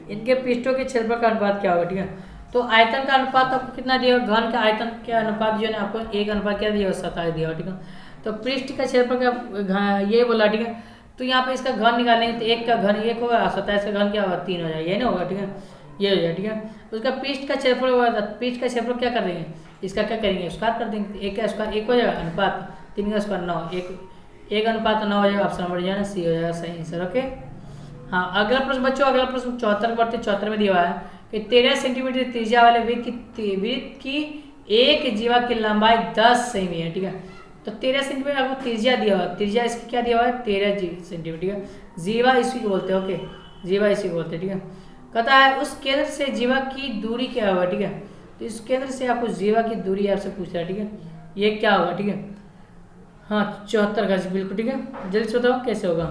इनके पृष्ठों के क्षेत्रफल का अनुपात क्या होगा। ठीक है, तो आयतन का अनुपात आपको कितना दिया हुआ, घन का आयतन के अनुपात जो है आपको 1 अनुपात क्या दिया हुआ 27 दिया हुआ। ठीक है, तो पृष्ठ का क्षेत्रफल का ये बोला। ठीक है, तो यहाँ पे इसका घन निकालेंगे तो 1 का घन 1 होगा, 27 का घन क्या होगा 3 हो जाएगा, ये ना होगा। ठीक है, ये हो जाएगा। ठीक है, उसका पृष्ठ का क्षेत्रफल होगा, पृष्ठ का क्षेत्रफल क्या कर देंगे, इसका क्या करेंगे स्क्वायर कर देंगे। 1 का स्क्वायर 1 हो जाएगा, अनुपात 3 का स्क्वायर 9, 1 अनुपात 9 हो जाएगा। ऑप्शन नंबर जो है ना सी हो जाएगा सही आंसर। ओके, हाँ अगला प्रश्न बच्चों, अगला प्रश्न 74 बढ़ते 74 में दिया हुआ है कि 13 सेंटीमीटर त्रिज्या वाले वृत्त की एक जीवा की लंबाई 10 सेमी है। ठीक है, तो 13 सेंटीमीटर आपको त्रिज्या दिया हुआ, त्रिज्या इसकी क्या दिया हुआ है 13 सेंटीमीटर। ठीक है, जीवा इसी को बोलते हैं। ओके, जीवा इसी को बोलते हैं। ठीक है, कहता है उस केंद्र से जीवा की दूरी क्या होगा। ठीक है, तो इस केंद्र से आपको जीवा की दूरी आपसे पूछ रहा है। ठीक है, ये क्या होगा। ठीक है, हाँ 74 का बिल्कुल। ठीक है, जल्दी से बताओ कैसे होगा।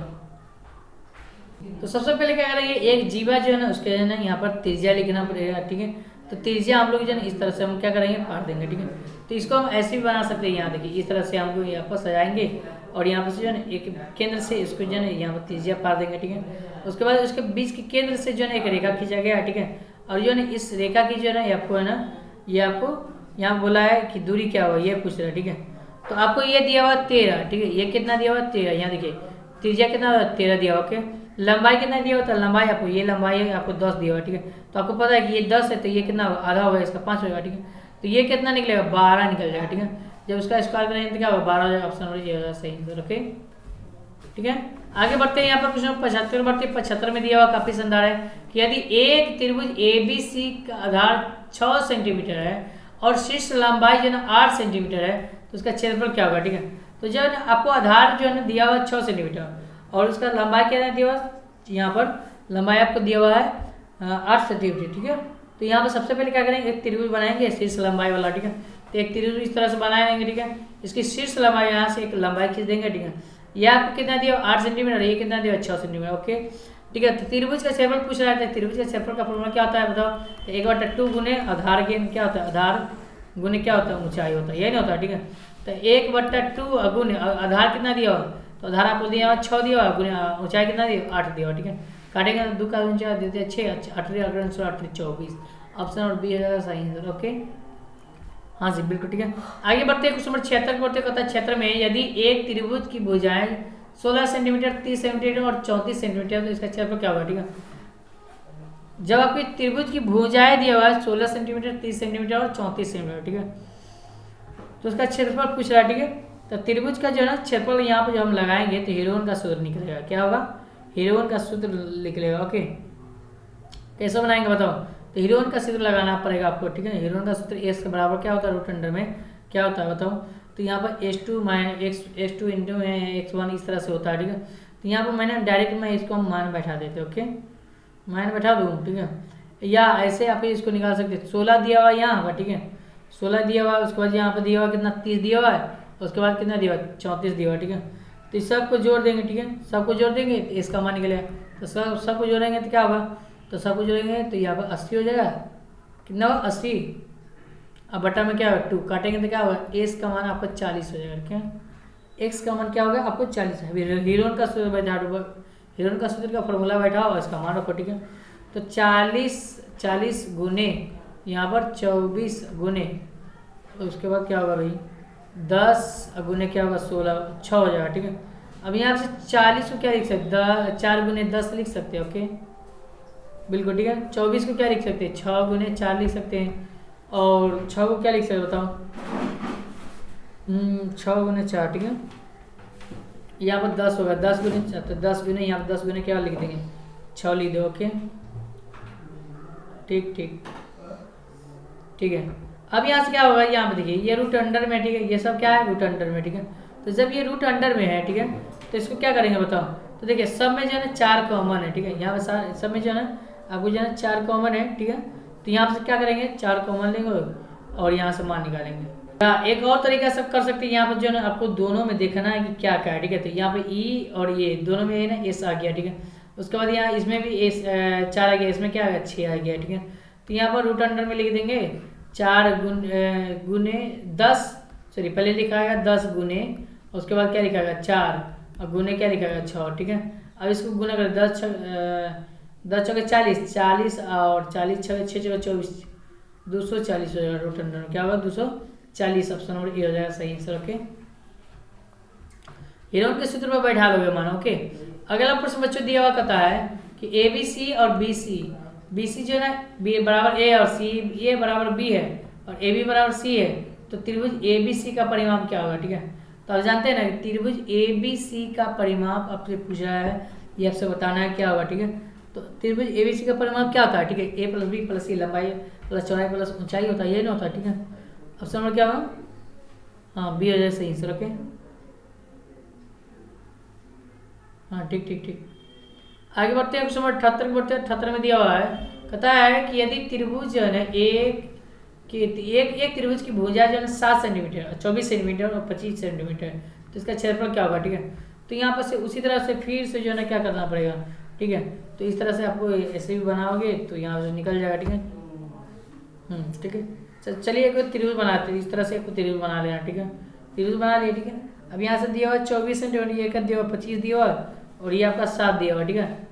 तो सबसे पहले क्या करेंगे, एक जीवा जो है ना उसके है ना यहाँ पर त्रिज्या लिखना पड़ेगा। ठीक है, तो त्रिज्या हम लोग जो है इस तरह से हम क्या करेंगे पार देंगे। ठीक है, तो इसको हम ऐसे भी बना सकते हैं, यहाँ देखिए इस तरह से हमको यहाँ पर सजाएंगे और यहाँ पर से जो है ना एक केंद्र से इसको जो है ना यहाँ पर त्रिज्या पार देंगे। ठीक है, उसके बाद उसके बीच के केंद्र से जो है ना एक रेखा खींचा गया। ठीक है, और जो है ना इस रेखा की जो है ना आपको है ना ये आपको यहाँ बोला है कि दूरी क्या होगा ये पूछ रहा है। ठीक है, तो आपको ये दिया हुआ 13। ठीक है, ये कितना दिया हुआ 13, यहाँ देखिए त्रिज्या कितना 13 दिया हुआ। ओके, लंबाई कितना दिया होता है, लंबाई आपको ये लंबाई है आपको 10 दिया हुआ। ठीक है, तो आपको पता है कि ये 10 है तो ये कितना आधा होगा इसका 5 होगा। ठीक है, तो ये कितना निकलेगा 12 निकल जाएगा। ठीक है, जब उसका स्क्वायर करेंगे तो क्या होगा 12 हो जाएगा। ऑप्शन नंबर ए हो जाएगा सही आंसर। ओके, ठीक है, आगे बढ़ते हैं, यहाँ पर क्वेश्चन 75 बढ़ते 75 में दिया हुआ काफी शानदार है कि यदि एक त्रिभुज ABC का आधार 6 सेंटीमीटर है और शीर्ष लंबाई जो है ना 8 सेंटीमीटर है तो उसका क्षेत्रफल क्या होगा। ठीक है, तो जो है ना आपको आधार जो है ना दिया हुआ 6 सेंटीमीटर और उसका लंबाई क्या दिया हुआ, यहाँ पर लंबाई आपको दिया हुआ है 8 सेंटीमीटर। ठीक है, तो यहाँ पर सबसे पहले क्या करेंगे एक त्रिभुज बनाएंगे शीर्ष लंबाई वाला। ठीक है, तो एक त्रिभुज इस तरह से बनाएंगे। ठीक है, इसकी शीर्ष लंबाई यहाँ से एक लंबाई खींच देंगे। ठीक है, ये आपको कितना दिया 8 सेंटीमीटर, ये कितना दिया 6 सेंटीमीटर। ओके, ठीक है, तो त्रिभुज का क्षेत्रफल पूछ रहा है, त्रिभुज का क्षेत्रफल का फॉर्मूला क्या होता है बताओ, 1/2 गुने आधार के क्या होता है, आधार गुने क्या होता है ऊंचाई होता है, ये नहीं होता। ठीक है, तो 1/2 गुने आधार कितना दिया हो, तो आधार आपको दिया हुआ 6 दिया हुआ, गुने ऊंचाई कितना दिया 8 दिया हुआ। ठीक है, काटेंगे 2 का ऊंचाई देते हैं 6, 8 24। ऑप्शन नंबर बी हो जाएगा सही आंसर। ओके, हाँ जी बिल्कुल ठीक है। आगे बढ़ते हैं क्वेश्चन नंबर 76 बढ़ते कहता है क्षेत्र में यदि एक त्रिभुज की भुजाएं 16 सेंटीमीटर 30 सेंटीमीटर और 34 सेंटीमीटर तो इसका क्षेत्रफल क्या होगा। ठीक है, जब आपकी त्रिभुज की भुजाएं दिया हुआ है 16 सेंटीमीटर 30 सेंटीमीटर और 34 सेंटीमीटर। ठीक है, तो उसका क्षेत्रफल पूछ रहा है। ठीक है, तो त्रिभुज का जो है ना क्षेत्रफल यहाँ पर जब हम लगाएंगे तो हीरोन का सूत्र निकलेगा, क्या होगा हीरोन का सूत्र निकलेगा। ओके, कैसे बनाएंगे बताओ, तो हीरोन का सूत्र लगाना पड़ेगा आपको। ठीक है, हीरोन का सूत्र एस के बराबर क्या होता है रूट अंडर में क्या होता है बताओ। तो यहाँ पर h2 minus x2 into x1 इस तरह से होता है, ठीक है। तो यहाँ पर मैंने डायरेक्ट मैं इसको मान बैठा देते, ओके, मान बैठा दूँ, ठीक है। या ऐसे आप इसको निकाल सकते हैं, 16 दिया हुआ है यहाँ पर, ठीक है, 16 दिया हुआ है, उसके बाद यहाँ पर दिया हुआ कितना 30 दिया हुआ है, उसके बाद कितना दिया हुआ 34 दिया हुआ है, ठीक है। तो इस सबको जोड़ देंगे, ठीक है, सबको जोड़ देंगे तो इसका मान निकलेगा। तो सबको जोड़ेंगे तो क्या होगा, तो सबको जोड़ेंगे तो यहाँ पर 80 हो जाएगा, कितना होगा 80। अब बटा में क्या होगा 2 काटेंगे तो क्या होगा, एस का मान आपका 40 हो जाएगा, क्या एक्स का मान क्या होगा आपको 40 है। हीरोन का सूत्र बैठा, हीरोन का सूत्र का फॉर्मूला बैठा और इसका मान रखो, ठीक है। तो 40 गुने यहाँ पर 24 गुने, उसके बाद क्या होगा भाई 10 गुने क्या होगा 16, 6 हो जाएगा, ठीक है। अब यहाँ से 40 को क्या लिख सकते हैं, 4 गुने 10 लिख सकते हैं, ओके, बिल्कुल ठीक है। 24 को क्या लिख सकते हैं, 6 गुने 4 लिख सकते हैं, और 6 को क्या लिख सकते हैं बताओ, 6 गुने 4, ठीक है। यहाँ पर 10 होगा, 10 गुने 4, तो 10 गुने यहाँ पर 10 गुने क्या लिख देंगे 6 लिख दो, ओके, ठीक ठीक ठीक है। अब यहाँ से क्या होगा, यहाँ पे देखिए ये रूट अंडर में, ठीक है, ये सब क्या है रूट अंडर में, ठीक है। तो जब ये रूट अंडर में है, ठीक है, तो इसको क्या करेंगे बताओ। तो देखिए सब में जो है ना 4 कॉमन है, ठीक है, यहाँ पे सब में जो है ना आपको जो है ना 4 कॉमन है, ठीक है। तो यहाँ से क्या करेंगे 4 कॉमन लेंगे और यहाँ से मान निकालेंगे। एक और तरीका से कर सकते हैं, यहाँ पर जो है ना आपको दोनों में देखना है कि क्या क्या है, ठीक है। तो यहाँ पे ई और ये दोनों में ना एस आ गया, ठीक है। उसके बाद यहाँ इसमें भी एस 4 आ गया, इसमें क्या आ गया 6 आ गया, ठीक है। तो यहाँ पर रूट अंडर में लिख देंगे 4 गुने 10, सॉरी पहले लिखा है 10 गुने, उसके बाद क्या लिखा गया 4 और गुने क्या लिखा गया 6, ठीक है। अब इसको गुना कर 10 चौके 40, 40 और 40 6 6 24, 240 हो जाएगा रूट अंडर में, क्या होगा 240, ऑप्शन नंबर ए हो जाएगा सही आंसर, ओके। हीरोन के सूत्र पर बैठा लोगे मानो, ओके। अगला प्रश्न बच्चों दिया हुआ कहता है कि ए बी सी और बी सी जो है ना बी बराबर ए और सी ए बराबर बी है और ए बी बराबर सी है, तो त्रिभुज ए बी सी का परिमाप क्या होगा, ठीक है। तो आप जानते हैं ना त्रिभुज ए बी सी का परिमाप आपसे पूछा है, ये आपसे बताना है क्या होगा, ठीक है। तो त्रिभुज ए बी सी का परिमाप क्या होता है, ठीक है, ए प्लस बी प्लस सी लंबाई प्लस चौड़ाई प्लस ऊंचाई होता है, ये नहीं होता, ठीक है। ऑप्शन नंबर क्या होगा, हाँ बी हो जाए सही आंसर, ओके, हाँ ठीक ठीक ठीक। आगे बढ़ते हैं, क्वेश्चन नंबर 78 बढ़ते हैं। 78 में दिया हुआ है, कहता है कि यदि त्रिभुज जो है ना एक त्रिभुज की भुजा जो है 7 सेंटीमीटर 24 सेंटीमीटर और 25 सेंटीमीटर, तो इसका क्षेत्रफल क्या होगा, ठीक है। तो यहाँ पर से उसी तरह से फिर से जो है ना क्या करना पड़ेगा, ठीक है। तो इस तरह से आपको ऐसे भी बनाओगे तो यहाँ से निकल जाएगा, ठीक है, ठीक है। चलिए एक त्रिभुज बनाते हैं, इस तरह से एक त्रिभुज बना लेना, ठीक है, त्रिभुज बना लिया, ठीक है। अब यहाँ से दिया हुआ 24 सेंटीमीटर, ये कर दिया हुआ 25 दिया हुआ और ये आपका 7 दिया हुआ, ठीक है।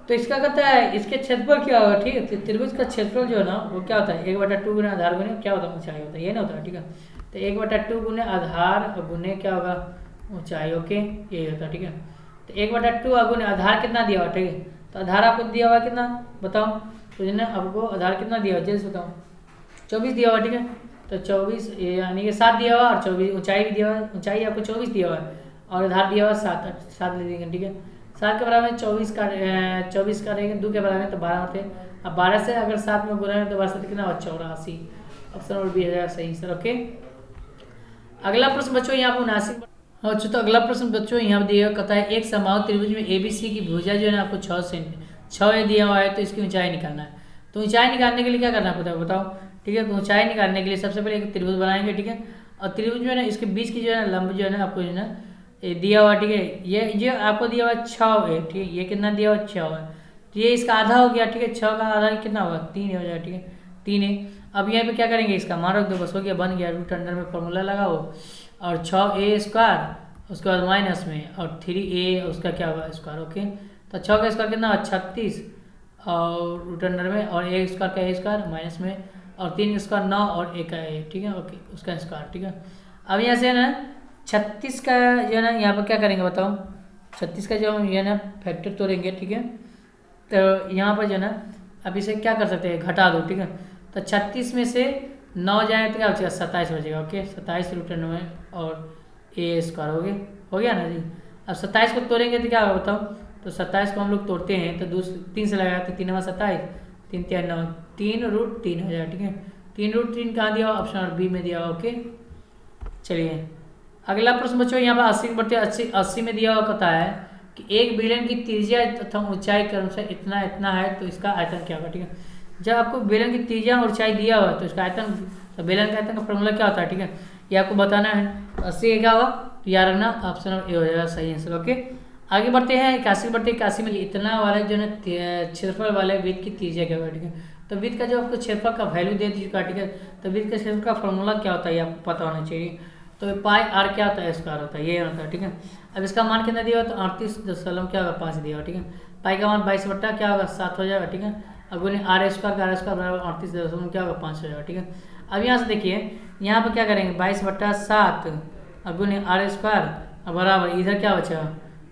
तो इसका कहता है इसके क्षेत्रफल क्या होगा, ठीक है। तो त्रिभुज का क्षेत्रफल जो है ना वो क्या होता है 1/2 गुने आधार गुने क्या होता है ऊंचाई होता है, ये ना होता है, ठीक है। तो 1/2 गुने आधार और गुने क्या होगा ऊंचाई, ओके, ये होता है, ठीक है। तो 1/2 गुने आधार कितना दिया हुआ, ठीक है। तो आधार आपको दिया हुआ कितना बताओ, तो जो ना आपको आधार कितना दिया हुआ जैसे बताओ 24 दिया हुआ, ठीक है। तो 24 यानी कि 7 दिया हुआ और 24 ऊंचाई भी दिया हुआ, ऊंचाई आपको 24 दिया हुआ है और आधार दिया हुआ 7 ले देंगे, ठीक है। 7 के बराबर में 24 का रहेंगे, 2 के बराबर में तो 12 होते हैं। अब 12 से अगर 7 में गुना है तो 12 से कितना हुआ 84, ऑप्शन नंबर बी है सही सर, ओके। अगला प्रश्न बच्चों यहाँ पर 79 अच्छा। तो अगला प्रश्न बच्चों यहाँ पर दिया कहता है एक समबाहु त्रिभुज में ए बी सी की भुजा जो है ना आपको 6 दिया हुआ है, तो इसकी ऊंचाई निकालना है। तो ऊंचाई निकालने के लिए क्या करना पड़ता है बताओ, ठीक है। तो ऊंचाई निकालने के लिए सबसे पहले एक त्रिभुज बनाएंगे, ठीक है। और त्रिभुज जो है ना इसके बीच की जो है ना लंब जो है ना आपको जो है ना दिया हुआ, ठीक है। ये आपको दिया हुआ 6 है, ठीक है। ये कितना दिया हुआ 6 है, तो ये इसका आधा हो गया, ठीक है। 6 का आधा कितना होगा 3 हो जाएगा, ठीक है, 3 है। अब यहाँ पे क्या करेंगे इसका मान रख दो, बस हो गया, बन गया। रूट अंडर में फॉर्मूला लगाओ और 6a² उसके बाद माइनस में और 3a उसका क्या होगा स्क्वायर, ओके। तो 6 का स्क्वायर कितना 36 और रूट अंडर में और a² का a² माइनस में और 3 का स्क्वायर 9 और a का a, ठीक है, ओके, उसका स्क्वायर, ठीक है। अब यहाँ से ना 36 का जो है ना यहाँ पर क्या करेंगे बताओ, 36 का जो हम ये ना फैक्टर तोड़ेंगे, ठीक है। तो यहाँ पर जो है ना अब इसे क्या कर सकते हैं घटा दो, ठीक है। तो 36 में से 9 जाए तो क्या बचेगा 27 बचेगा, ओके। 27 रूट अंडर में और a² हो गया ना जी। अब 27 को तोड़ेंगे तो क्या होगा बताओ, तो 27 को हम लोग तोड़ते हैं तो 3 से लगाया तो 3 27 3 3 9 3 रूट 3 हो जाएगा, ठीक है। 3√3 कहाँ दिया हुआ, ऑप्शन बी में दिया हुआ। ओके चलिए अगला प्रश्न बच्चों यहाँ पर 80 बढ़ते 80 में दिया हुआ कहता है कि एक बेलन की त्रिज्या तथा ऊंचाई क्रमशः इतना इतना है तो इसका आयतन क्या होगा। ठीक है, जब आपको बेलन की त्रिज्या और ऊंचाई दिया हुआ तो इसका आयतन, तो बेलन का आयतन का फॉर्मूला क्या होता है। ठीक है, ये आपको बताना है। 80 क्या होगा, तो याद रखना ऑप्शन ए हो जाएगा सही आंसर। ओके आगे बढ़ते हैं 81 में इतना वाले जो है क्षेत्रफल वाले वृत्त की त्रिज्या क्या होगा। ठीक है, तो वृत्त का जो आपको क्षेत्रफल का वैल्यू दे दीजिएगा। ठीक है, तो वृत्त के क्षेत्रफल का फॉर्मूला क्या होता है ये आपको पता होना चाहिए। तो पाई आर क्या होता है, स्क्वायर होता है, ये होता है। ठीक है, अब इसका मान कितना दिया हुआ, तो 38 क्या होगा 5 दिया हुआ। ठीक है, पाई का मान 22 बट्टा क्या होगा 7 हो जाएगा। ठीक है, अब बोले आर स्क्वायर बराबर 38 क्या होगा 5 हो जाएगा। ठीक है, अब यहाँ से देखिए यहाँ पर क्या करेंगे 22/7 अब गुने आर स्क्वायर बराबर इधर क्या बचेगा,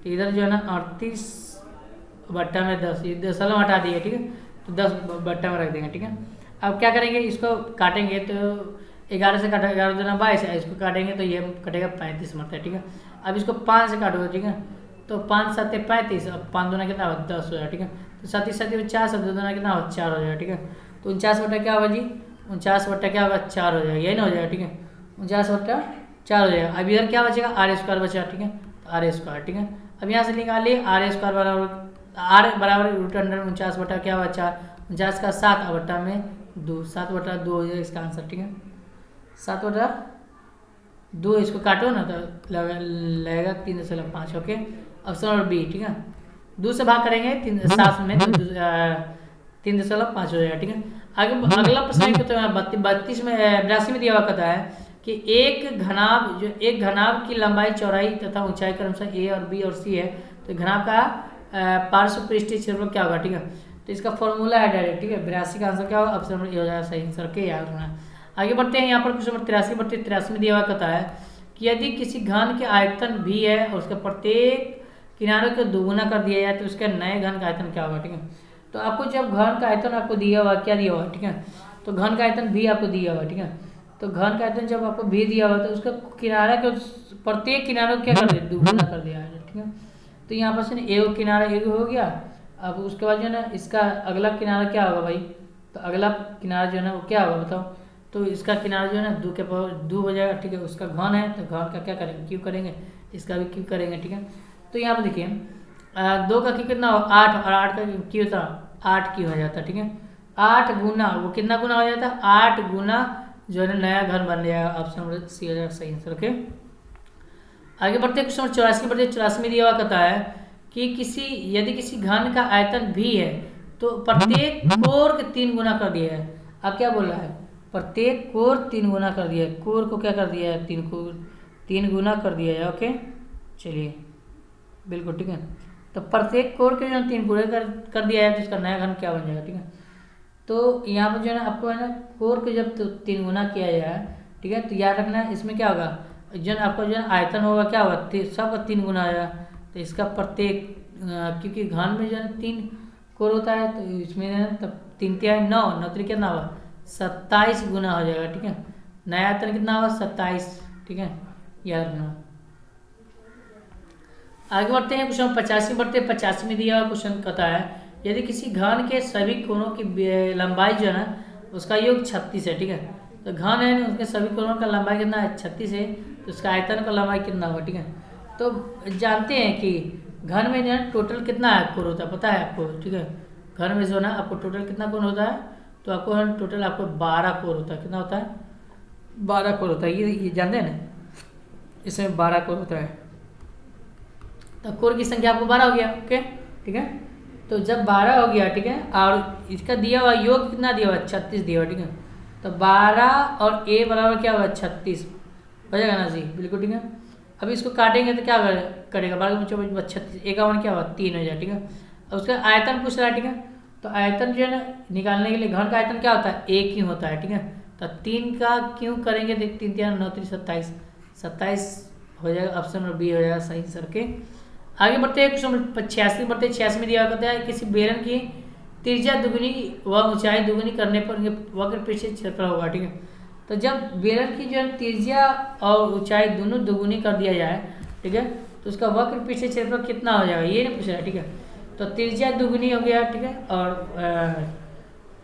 तो इधर जो है ना 38/10 ये दशमलव हटा दिए। ठीक है, तो 10 बट्टा में रख देंगे। ठीक है, अब क्या करेंगे इसको काटेंगे तो 11 से काटा 11 दूना 22 है, इसको काटेंगे तो ये कटेगा 35 मरता है। ठीक है, अब इसको 5 से काटोगे। ठीक है, तो 5 7 35 अब 5 दूना कितना होगा 10 हो जाएगा। ठीक है, तो 7 7 50 7 दूना कितना होगा 4 हो जाएगा। ठीक है, तो 49 बट्टा क्या होगा जी 49 बट्टा क्या होगा 4 हो जाएगा, यही ना हो जाएगा। ठीक है, 49/4 हो जाएगा। अब इधर क्या बचेगा आर स्क्वायर बचा। ठीक है, आर स्क्वायर। ठीक है, अब यहाँ से निकालिए आर स्क्वायर बराबर रूट अंडर 49 बटा क्या हुआ 4 49 का 7 बट्टा में 2 7/2 हो जाएगा इसका आंसर। ठीक है, 7/2 इसको काटो ना तो लगेगा 3.5। Okay option number B. ठीक है, 2 से भाग करेंगे 7 में तो 3.5 हो जाएगा। ठीक है, आगे अगला प्रश्न है 82 में दिया हुआ कहता है कि एक घनाभ की लंबाई चौड़ाई तथा ऊंचाई क्रमशः ए और बी और सी है, तो घनाभ का पार्श्व पृष्ठीय क्षेत्रफल क्या होगा। ठीक है, तो इसका फॉर्मूला है डायरेक्ट। ठीक है, 82 का आंसर क्या होगा ऑप्शन नंबर ए हो जाएगा सही आंसर के याद रखना। आगे बढ़ते हैं यहाँ पर क्वेश्चन नंबर 83 में दिया हुआ कहता है कि यदि किसी घन के आयतन भी है और उसके प्रत्येक किनारों को दोगुना कर दिया जाए तो उसके नए घन का आयतन क्या होगा। ठीक है, तो आपको जब घन का आयतन आपको दिया हुआ क्या दिया हुआ। ठीक है, तो घन का आयतन भी आपको दिया हुआ। ठीक है, तो घन का आयतन जब आपको भी दिया हुआ तो उसका किनारा के प्रत्येक किनारों क्या कर दिया दोगुना कर दिया है। ठीक है, तो यहाँ पर से एक किनारा एक हो गया। अब उसके बाद जो है ना इसका अगला किनारा क्या होगा भाई, तो अगला किनारा जो है ना वो क्या होगा बताओ, तो इसका किनारा जो है ना 2 के पावर 2 हो जाएगा। ठीक है, उसका घन है तो घन का क्या करेंगे क्यों करेंगे, इसका भी क्यों करेंगे। ठीक है, तो यहाँ पर देखिए 2 का क्यों कितना हो 8 और 8 का क्यों होता 8 क्यों हो जाता। ठीक है, 8 गुना वो कितना गुना हो जाता 8 गुना जो है नया घन बन जाएगा। ऑप्शन नंबर सी हो जाएगा सही आंसर। ओके आगे बढ़ते हैं क्वेश्चन 84 में दिया हुआ कहता है कि यदि किसी घन का आयतन भी है तो प्रत्येक कोर के 3 गुना कर दिया है। अब क्या बोल रहा है प्रत्येक कोर 3 गुना कर दिया है, कोर को क्या कर दिया है 3 गुना कर दिया है। ओके चलिए बिल्कुल ठीक है, तो प्रत्येक कोर के जो 3 गुना कर दिया है तो इसका नया घन क्या बन जाएगा। ठीक है, तो यहाँ पर जो है ना आपको है ना कोर के जब 3 गुना किया जाए। ठीक है, तो याद रखना इसमें क्या होगा जो है आपका जो है आयतन होगा क्या होगा सबका 3 गुना आएगा। तो इसका प्रत्येक क्योंकि घन में जो है 3 कोर होता है तो इसमें तब 3 3 9 9 कितना होगा 27 गुना हो जाएगा। ठीक है, नया आयतन कितना होगा 27। ठीक है, याद रखना। आगे बढ़ते हैं क्वेश्चन 85 में दिया हुआ क्वेश्चन कहता है यदि किसी घन के सभी कोणों की लंबाई जो है ना उसका योग 36 है। ठीक है, तो घन है ना उसके सभी कोणों का लंबाई कितना है 36 है, तो उसका आयतन का लंबाई कितना होगा। ठीक है, तो जानते हैं कि घन में जो है टोटल कितना है कोण होता है पता है आपको। ठीक है, घन में जो है ना आपको टोटल कितना कोण होता है, तो आपको टोटल आपको 12 कोण होता है। कितना होता है 12 कोण होता है, ये जानते हैं ना इसमें 12 कोण होता है। तो कोण की संख्या आपको 12 हो गया। ओके ठीक है, तो जब 12 हो गया ठीक है और इसका दिया हुआ योग कितना दिया हुआ 36 दिया हुआ। ठीक है, तो 12 और a बराबर क्या हुआ 36 हो जाएगा ना जी बिल्कुल। ठीक है, अब इसको काटेंगे तो क्या करेगा 12 36 1 का वन क्या हुआ 3 हो जाए। ठीक है, अब उसका आयतन पूछ रहा है। ठीक है, तो आयतन जो है ना निकालने के लिए घन का आयतन क्या होता है 1 ही होता है। ठीक है, तो 3 का क्यों करेंगे देख 3 3 9 3 27 हो जाएगा। ऑप्शन नंबर बी हो जाएगा सही सर के। आगे बढ़ते हैं क्वेश्चन 86 में दिया कहता है किसी बेलन की त्रिज्या दुगुनी व ऊंचाई दुगुनी करने पर वक्र पृष्ठीय क्षेत्रफल होगा। ठीक है, तो जब बेलन की जो है त्रिज्या और ऊंचाई दोनों दुगुनी कर दिया जाए ठीक है तो उसका वक्र पृष्ठीय क्षेत्रफल कितना हो जाएगा ये नहीं पूछ रहा है। ठीक है, तो त्रिज्या दुगुनी हो गया। ठीक है, और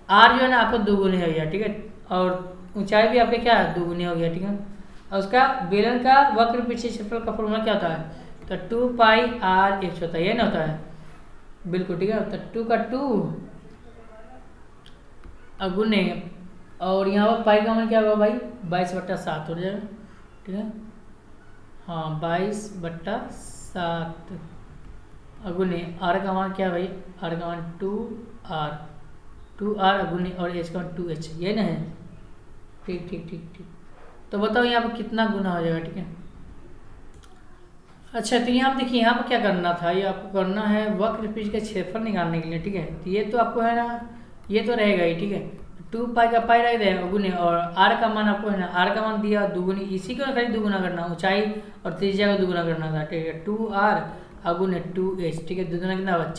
आर जो है ना आपको दुगुनी हो गया। ठीक है, और ऊंचाई भी आपके क्या है, दुगुनी हो गया, ठीक है। और उसका बेलन का वक्र पृष्ठीय क्षेत्रफल का फॉर्मूला क्या होता है, तो 2πr(x) होता है, ये ना होता है, बिल्कुल ठीक है। तो 2 का 2 अगुने, और यहाँ पर पाई का मान क्या होगा भाई, 22/7 हो जाएगा, ठीक है। हाँ 22/7 अगुने आर का मान क्या है भाई, आर का मान 2r अगुने और एच का मान 2h, ये ना है, ठीक ठीक ठीक ठीक। तो बताओ यहाँ पर कितना गुना हो जाएगा, ठीक है। अच्छा तो यहाँ पर देखिए, यहाँ पर क्या करना था, ये आपको करना है वक्र पृष्ठ का क्षेत्रफल निकालने के लिए, ठीक है। तो ये तो आपको है ना, ये तो रहेगा ही, ठीक है। 2 का पाई रख दे गुने, और आर का मान आपको है ना, आर का मान दिया दुगुनी, इसी को खाली दुगुना करना, ऊंचाई और त्रिज्या को दुगुना करना था, ठीक है। 2r अगुने 2h, ठीक है। दुगुना कितना होगा,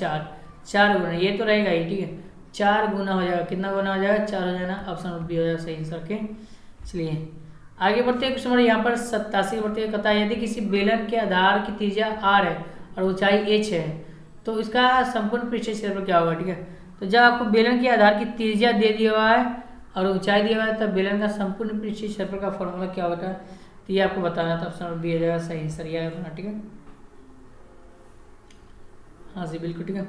4 गुना, ये तो रहेगा ही, ठीक है। 4 गुना हो जाएगा, कितना गुना हो जाएगा, 4 हो जाएगा, ऑप्शन बी हो जाएगा सही आंसर के। चलिए आगे बढ़ते हैं, कुछ नंबर यहाँ पर 87 बढ़ते हैं, कहता है यदि किसी बेलन के आधार की त्रिज्या r है और ऊंचाई h है तो इसका संपूर्ण पृष्ठीय क्षेत्रफल क्या होगा, ठीक है। तो जब आपको बेलन के आधार की त्रिज्या दे दिया हुआ है और ऊंचाई दिया हुआ है, तब बेलन का संपूर्ण पृष्ठीय क्षेत्रफल का फॉर्मूला क्या होता है, तो ये आपको बताना था, ऑप्शन बी हो जाएगा सही आंसर, यह है, ठीक है। हाँ जी बिल्कुल ठीक है।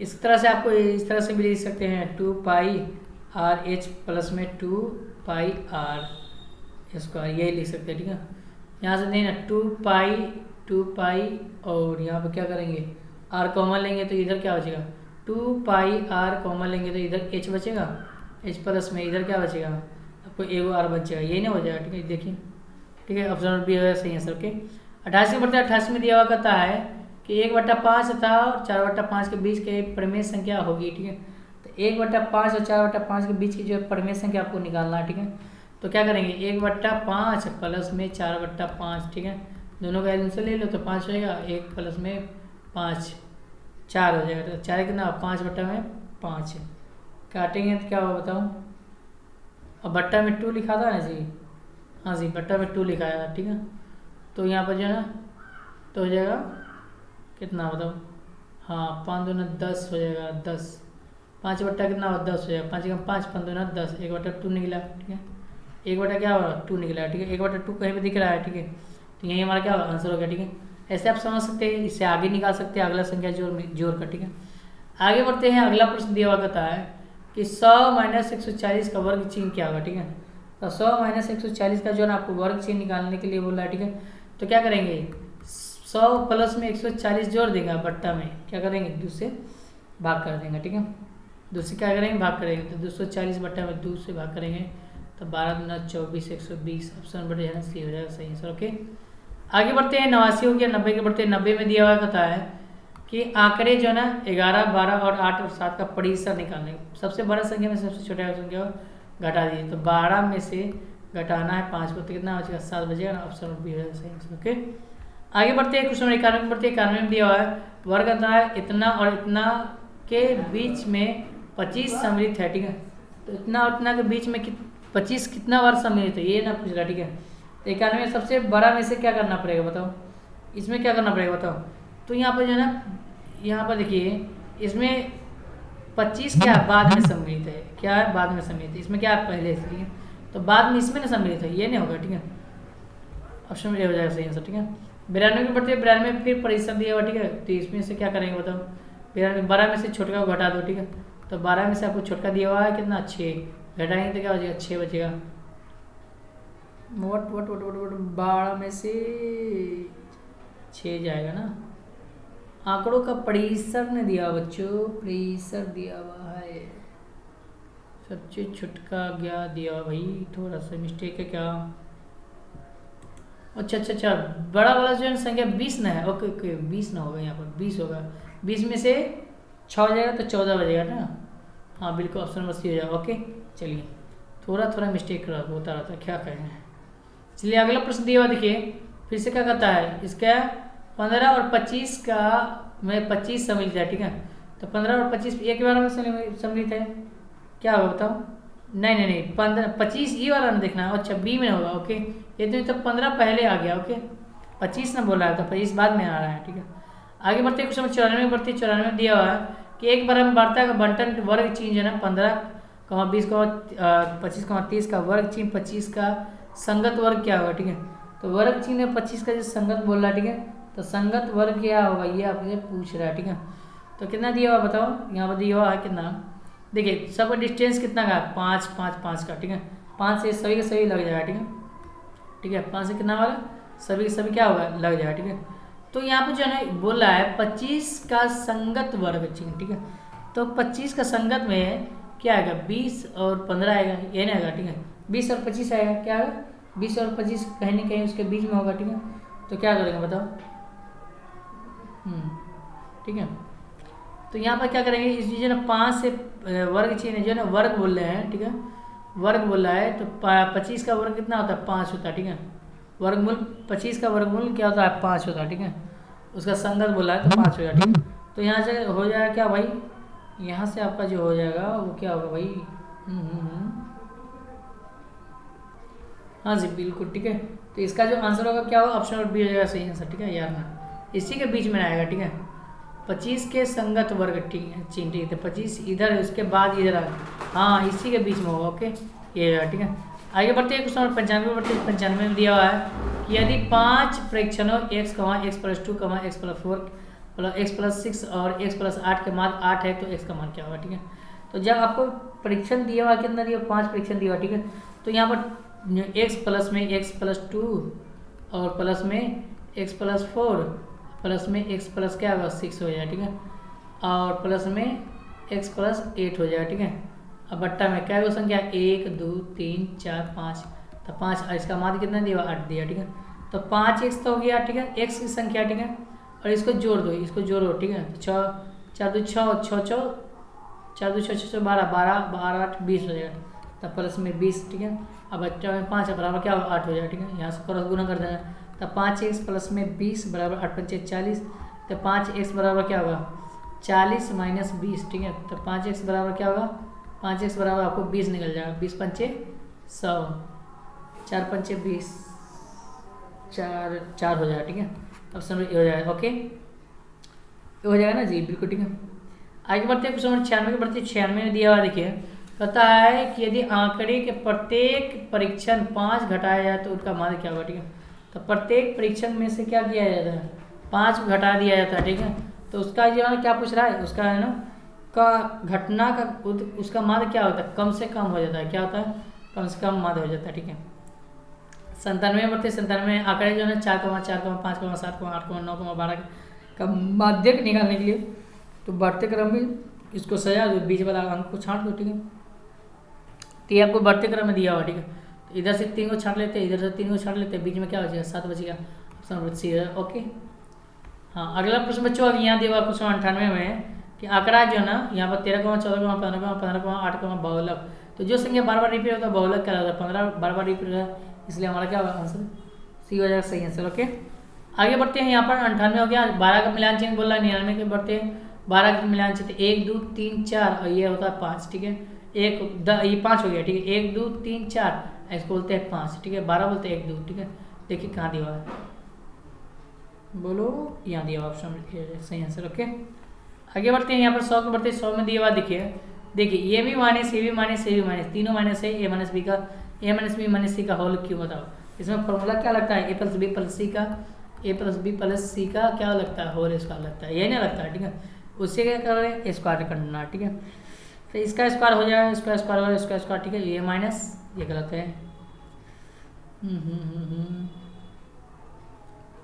इस तरह से आपको इस तरह से भी लिख सकते हैं, 2πr(h) प्लस में 2πr स्क्वायर, यही लिख सकते हैं, ठीक है। यहाँ से देना 2π और यहाँ पर क्या करेंगे, r कॉमन लेंगे तो इधर क्या बचेगा, 2πr कॉमन लेंगे तो इधर h बचेगा, h प्लस में इधर क्या बचेगा, आपको एगो r बच जाएगा, यही ना हो जाएगा, ठीक है। देखिए ठीक है, ऑप्शन बी है सही आंसर के। 88 बढ़ते 88 में दिया हुआ कहता है कि 1/5 तथा 4/5 के बीच के परिमेय संख्या होगी, ठीक है। तो 1/5 और 4/5 के बीच की जो परिमेय संख्या आपको निकालना है, ठीक है। तो क्या करेंगे, 1/5 प्लस में 4/5, ठीक है। दोनों का आंसर ले लो तो 5 हो जाएगा, 1 प्लस में 5 4 हो जाएगा, तो 4 कितना 5/5 काटेंगे तो क्या होगा बताओ, अब बट्टा में 2 लिखा था ना जी, हाँ जी बट्टा में 2 लिखा है, ठीक है। तो यहाँ पर जो है ना, तो हो जाएगा कितना बताओ, हाँ 5 दूना 10 हो जाएगा, 10 5 बट्टा कितना हो 10 हो जाएगा, 5 का 5 5 दूना 10, 1/2 निकला, ठीक है। 1/2 क्या होगा 2 निकला, ठीक है। 1/2 कहीं पे दिख रहा है, ठीक है। तो यही हमारा क्या होगा आंसर हो गया, ठीक है। ऐसे आप समझ सकते हैं, इससे आगे निकाल सकते हैं अगला संख्या जोड़ कर, ठीक है। आगे बढ़ते हैं, अगला प्रश्न दिया हुआ कहता है कि 100 - 140 का वर्ग चिन्ह क्या होगा, ठीक है। तो 100 - 140 का जो है ना आपको वर्ग चिन्ह निकालने के लिए बोल रहा है, ठीक है। तो क्या करेंगे, 100 प्लस में 140 जोड़ देगा, बट्टा में क्या करेंगे 2 से भाग कर देंगे, ठीक है। 2 से क्या करेंगे भाग करेंगे, तो 240 बट्टा में 2 से भाग करेंगे तो 12 दूना 24, 120, ऑप्शन बटे है ना सी हो जाएगा सही आंसर, ओके। आगे बढ़ते हैं, 89 हो गया, 90 के बढ़ते हैं। 90 में दिया हुआ कहता है कि आंकड़े जो है ना 11, 12 और 8 और 7 का परिसर निकालने, सबसे बड़ा संख्या में सबसे छोटा संख्या घटा दीजिए। तो 12 में से घटाना है 5 को, तो कितना बचेगा 7 बचेगा, ऑप्शन बी है सही आंसर, ओके। आगे बढ़ते हैं, कुछ नंबर 91 में बढ़ते हैं। 91 में दिया हुआ है वर्ग कहता है इतना और इतना के बीच में 25 सम्मिलित है, ठीक है। तो इतना और इतना के बीच में 25 कितना बार सम्मिलित है, ये ना पूछ रहा, ठीक है। तो 91 में सबसे बड़ा में से क्या करना पड़ेगा बताओ, इसमें क्या करना पड़ेगा बताओ। तो यहाँ पर जो है ना, यहाँ पर देखिए इसमें 25 क्या बाद में सम्मिलित है, क्या है बाद में सम्मिलित है, इसमें क्या है पहले से, ठीक है। तो बाद में इसमें ना सम्मिलित है, ये नहीं होगा, ठीक है। ऑप्शन में हो जाएगा सही आंसर, ठीक है। 92 के बढ़ते 92 में फिर परिसर दिया हुआ, ठीक है। तो इसमें से क्या करेंगे बताओ, 12 में से छोटका को घटा दो, ठीक है। तो 12 में से आपको छोटका दिया हुआ है कितना 6, घटाएंगे तो क्या बचेगा 6 बचेगा। वट 12 में से 6 जाएगा ना। आंकड़ों का परिसर ने दिया बच्चों, परिसर दिया हुआ है, सबसे छोटका क्या दिया भाई, थोड़ा सा मिस्टेक है क्या। अच्छा बड़ा वाला जो है संख्या 20 ना है, ओके ओके 20 ना होगा, यहाँ पर 20 होगा। 20 में से 6 हो जाएगा तो 14 बजेगा ना, हाँ बिल्कुल ऑप्शन नंबर सी हो जाएगा, ओके। चलिए थोड़ा मिस्टेक होता रहता है, क्या कहें। चलिए अगला प्रश्न दिया हुआ देखिए, फिर से क्या कहता है, इसका 15 और 25 का में 25 सम्मिलित है, ठीक है। तो 15 और 25 एक बार में सम्मिलित है, क्या होगा बताओ। नहीं 15 25 ये वाला ना देखना, अच्छा बी में होगा, ओके। ये तो 15 पहले आ गया, ओके। 25 ना बोला है तो 25 बाद में आ रहा है, ठीक है। आगे बढ़ते कुछ 94 में बढ़ते 94 में दिया हुआ है कि एक बराबर वार्ता का बंटन वर्ग चिन्ह जो है ना 15 25, 30 का वर्ग चिन्ह 25 का संगत वर्ग क्या होगा, ठीक है। तो वर्ग चिन्ह 25 का जो संगत बोल रहा है, ठीक है। तो संगत वर्ग क्या होगा ये आपसे पूछ रहा है, ठीक है। तो कितना दिया हुआ बताओ, यहाँ पर दिया हुआ है कितना, देखिए सबका डिस्टेंस कितना का 5, 5, 5 का, ठीक है। 5 से सभी के सभी लग जाएगा, ठीक है, ठीक है। 5 से कितना वाला सभी के सभी क्या होगा लग जाएगा, ठीक है। तो यहाँ पर जो है ना बोल रहा है 25 का संगत वर्ग चिन्ह, ठीक है। तो 25 का संगत में क्या आएगा 20 और 15 आएगा, ये नहीं आएगा, ठीक है। 20 और 25 आएगा, क्या आएगा 20 और 25 कहीं ना कहीं उसके बीच में होगा, ठीक है। तो क्या करेंगे बताओ, ठीक है। तो यहाँ पर क्या करेंगे, इस जो है ना 5 से वर्ग चिन्ह जो है ना वर्ग बोल रहे हैं, ठीक है। वर्ग बोल रहा है तो 25 का वर्ग कितना होता है 5 होता है, ठीक है। वर्गमूल 25 का वर्गमूल क्या होता है 5 होता है, ठीक है। उसका संगत बोला है तो 5 होगा, ठीक है। तो यहाँ से हो जाएगा क्या भाई, यहाँ से आपका जो हो जाएगा वो क्या होगा भाई, हाँ जी बिल्कुल, ठीक है। तो इसका जो आंसर होगा क्या होगा, ऑप्शन नंबर बी हो जाएगा सही आंसर, ठीक है यार ना, इसी के बीच में आएगा, ठीक है। 25 के संगत वर्ग चिन्ह, ठीक है। 25 इधर उसके बाद इधर आ, हाँ इसी के बीच में होगा, ओके ये, ठीक है। आगे बढ़ते हैं क्वेश्चन नंबर 95 बढ़ते हैं। 95 में दिया हुआ है कि यदि 5 परीक्षणों x, x+2, x+4 x+6 और x+8 के मान 8 है तो x का मान क्या होगा, ठीक है। तो जब आपको परीक्षण दिया हुआ कितना दिया 5 परीक्षण दिया हुआ, ठीक है। तो यहाँ पर x प्लस में x+2 और प्लस में x+4 प्लस में x+ क्या होगा 6 हो जाएगा, ठीक है। और प्लस में x+8 हो जाएगा, ठीक है। अब बट्टा में क्या संख्या 1, 2, 3, 4, 5, तो 5 इसका मान कितना दिया 8 दिया, ठीक है। तो 5x तो हो गया, ठीक है, x की संख्या, ठीक है। और इसको जोड़ दो, इसको जोड़ो, ठीक है। 6, 4 2 6, 6 4 2 6 6 12 12 12 8 20 हो जाएगा, तब प्लस में 20, ठीक है। अब बच्चा में 5 बराबर क्या होगा 8 हो जाएगा, ठीक है। यहाँ से क्रॉस गुना कर देना, तब 5x प्लस में 20 बराबर 8 पंचे 40, तो 5x बराबर क्या होगा 40 माइनस 20, ठीक है। तो 5x बराबर क्या होगा 5x बराबर आपको 20 निकल जाएगा, 20 पंचे 100, 4 पंचे 20, 4 हो जाएगा, ठीक है। ऑप्शन हो जाएगा, ओके ये हो जाएगा ना जी बिल्कुल, ठीक है। आगे बढ़ते हैं क्वेश्चन नंबर 96 बढ़ते हैं। 96 में दिया हुआ देखिए, पता है कि यदि आंकड़े के प्रत्येक परीक्षण 5 घटाया जाए तो उसका मान क्या होगा, ठीक है। तो प्रत्येक परीक्षण में से क्या किया जाता है 5 घटा दिया जाता है, ठीक है। तो उसका जो है क्या पूछ रहा है, उसका है ना का घटना का उसका मान क्या होता है कम से कम हो जाता है, क्या होता है कम से कम मान हो जाता है, ठीक है। 97 बढ़ते 97 आंकड़े जो है 4, 4, 5, 7, 8, 9, 12 का माध्यक निकालने के लिए तो बढ़ते क्रम में इसको सजा दो, बीच वाला अंक को छांट दो, ठीक है। तो ये आपको बढ़ते क्रम में दिया हुआ, ठीक है। तो इधर से 3 को छांट लेते हैं, इधर से 3 को छांट लेते हैं, बीच में क्या हो जाएगा 7 बचेगा, ऑप्शन नंबर सी है, ओके। हाँ अगला प्रश्न बच्चों अब यहाँ दिया हुआ क्वेश्चन 98 में कि आंकड़ा जो है ना यहाँ पर 13, 14, 15, 15, 8, 12, तो जो संख्या बार बार रिपीट होता है बहुलक क्या होता है 15 बार बार रिपीट होता है, इसलिए हमारा क्या होगा आंसर सी हो जाएगा सही आंसर, ओके। आगे बढ़ते हैं, यहाँ पर 98 हो गया, 12 का मिलान चिन्ह बोल रहा है, 99 के बढ़ते हैं 12 का मिलान चिन्ह 1, 2, 3, 4 और ये होता है 5, ठीक है। ये 5 हो गया, ठीक है, 1, 2, 3, 4 इसको बोलते हैं 5, ठीक है। 12 बोलते हैं 1, 2, ठीक है। देखिए कहाँ दिया हुआ है, बोलो यहाँ दिया हुआ ऑप्शन सही आंसर, ओके। आगे बढ़ते हैं, यहाँ पर 100 के बढ़ते 100 में दिया हुआ देखिए ये भी माइनस, ये भी माइनस, ये भी माइनस, तीनों माइनस है, ए माइनस बी का, ए माइनस बी माइनस सी का होल क्यों बताओ। इसमें फॉर्मूला क्या लगता है ए प्लस बी प्लस सी का, ए प्लस बी प्लस सी का क्या लगता है होल स्क्वायर लगता है, यही ना लगता है, ठीक है। उससे क्या कर रहे हैं स्क्वायर करना, ठीक है। तो इसका स्क्वायर हो जाएगा, इसका स्क्वायर होगा, इसका स्क्वायर, ठीक है। ये माइनस ये गलत है,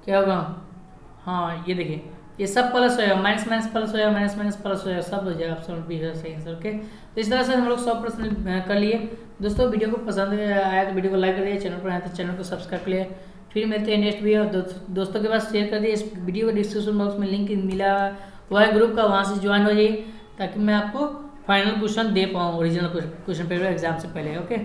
क्या होगा, हाँ ये देखिए ये सब प्लस हो जाएगा, माइनस माइनस प्लस हो जाएगा, माइनस माइनस प्लस हो जाएगा, सब हो जाएगा, ऑप्शन बी है सही आंसर, ओके। तो इस तरह से हम लोग 100 प्रश्न कर लिए। दोस्तों वीडियो को पसंद आया तो वीडियो को लाइक करिए, चैनल पर आया तो चैनल को सब्सक्राइब कर लिए। फिर मिलते हैं नेक्स्ट वीडियो, दोस्तों के पास शेयर कर दिए। इस वीडियो को डिस्क्रिप्शन बॉक्स में लिंक मिला हुआ है ग्रुप का, वहाँ से ज्वाइन हो जाइए ताकि मैं आपको फाइनल क्वेश्चन दे पाऊँ ओरिजिनल क्वेश्चन पेपर एग्जाम से पहले, ओके।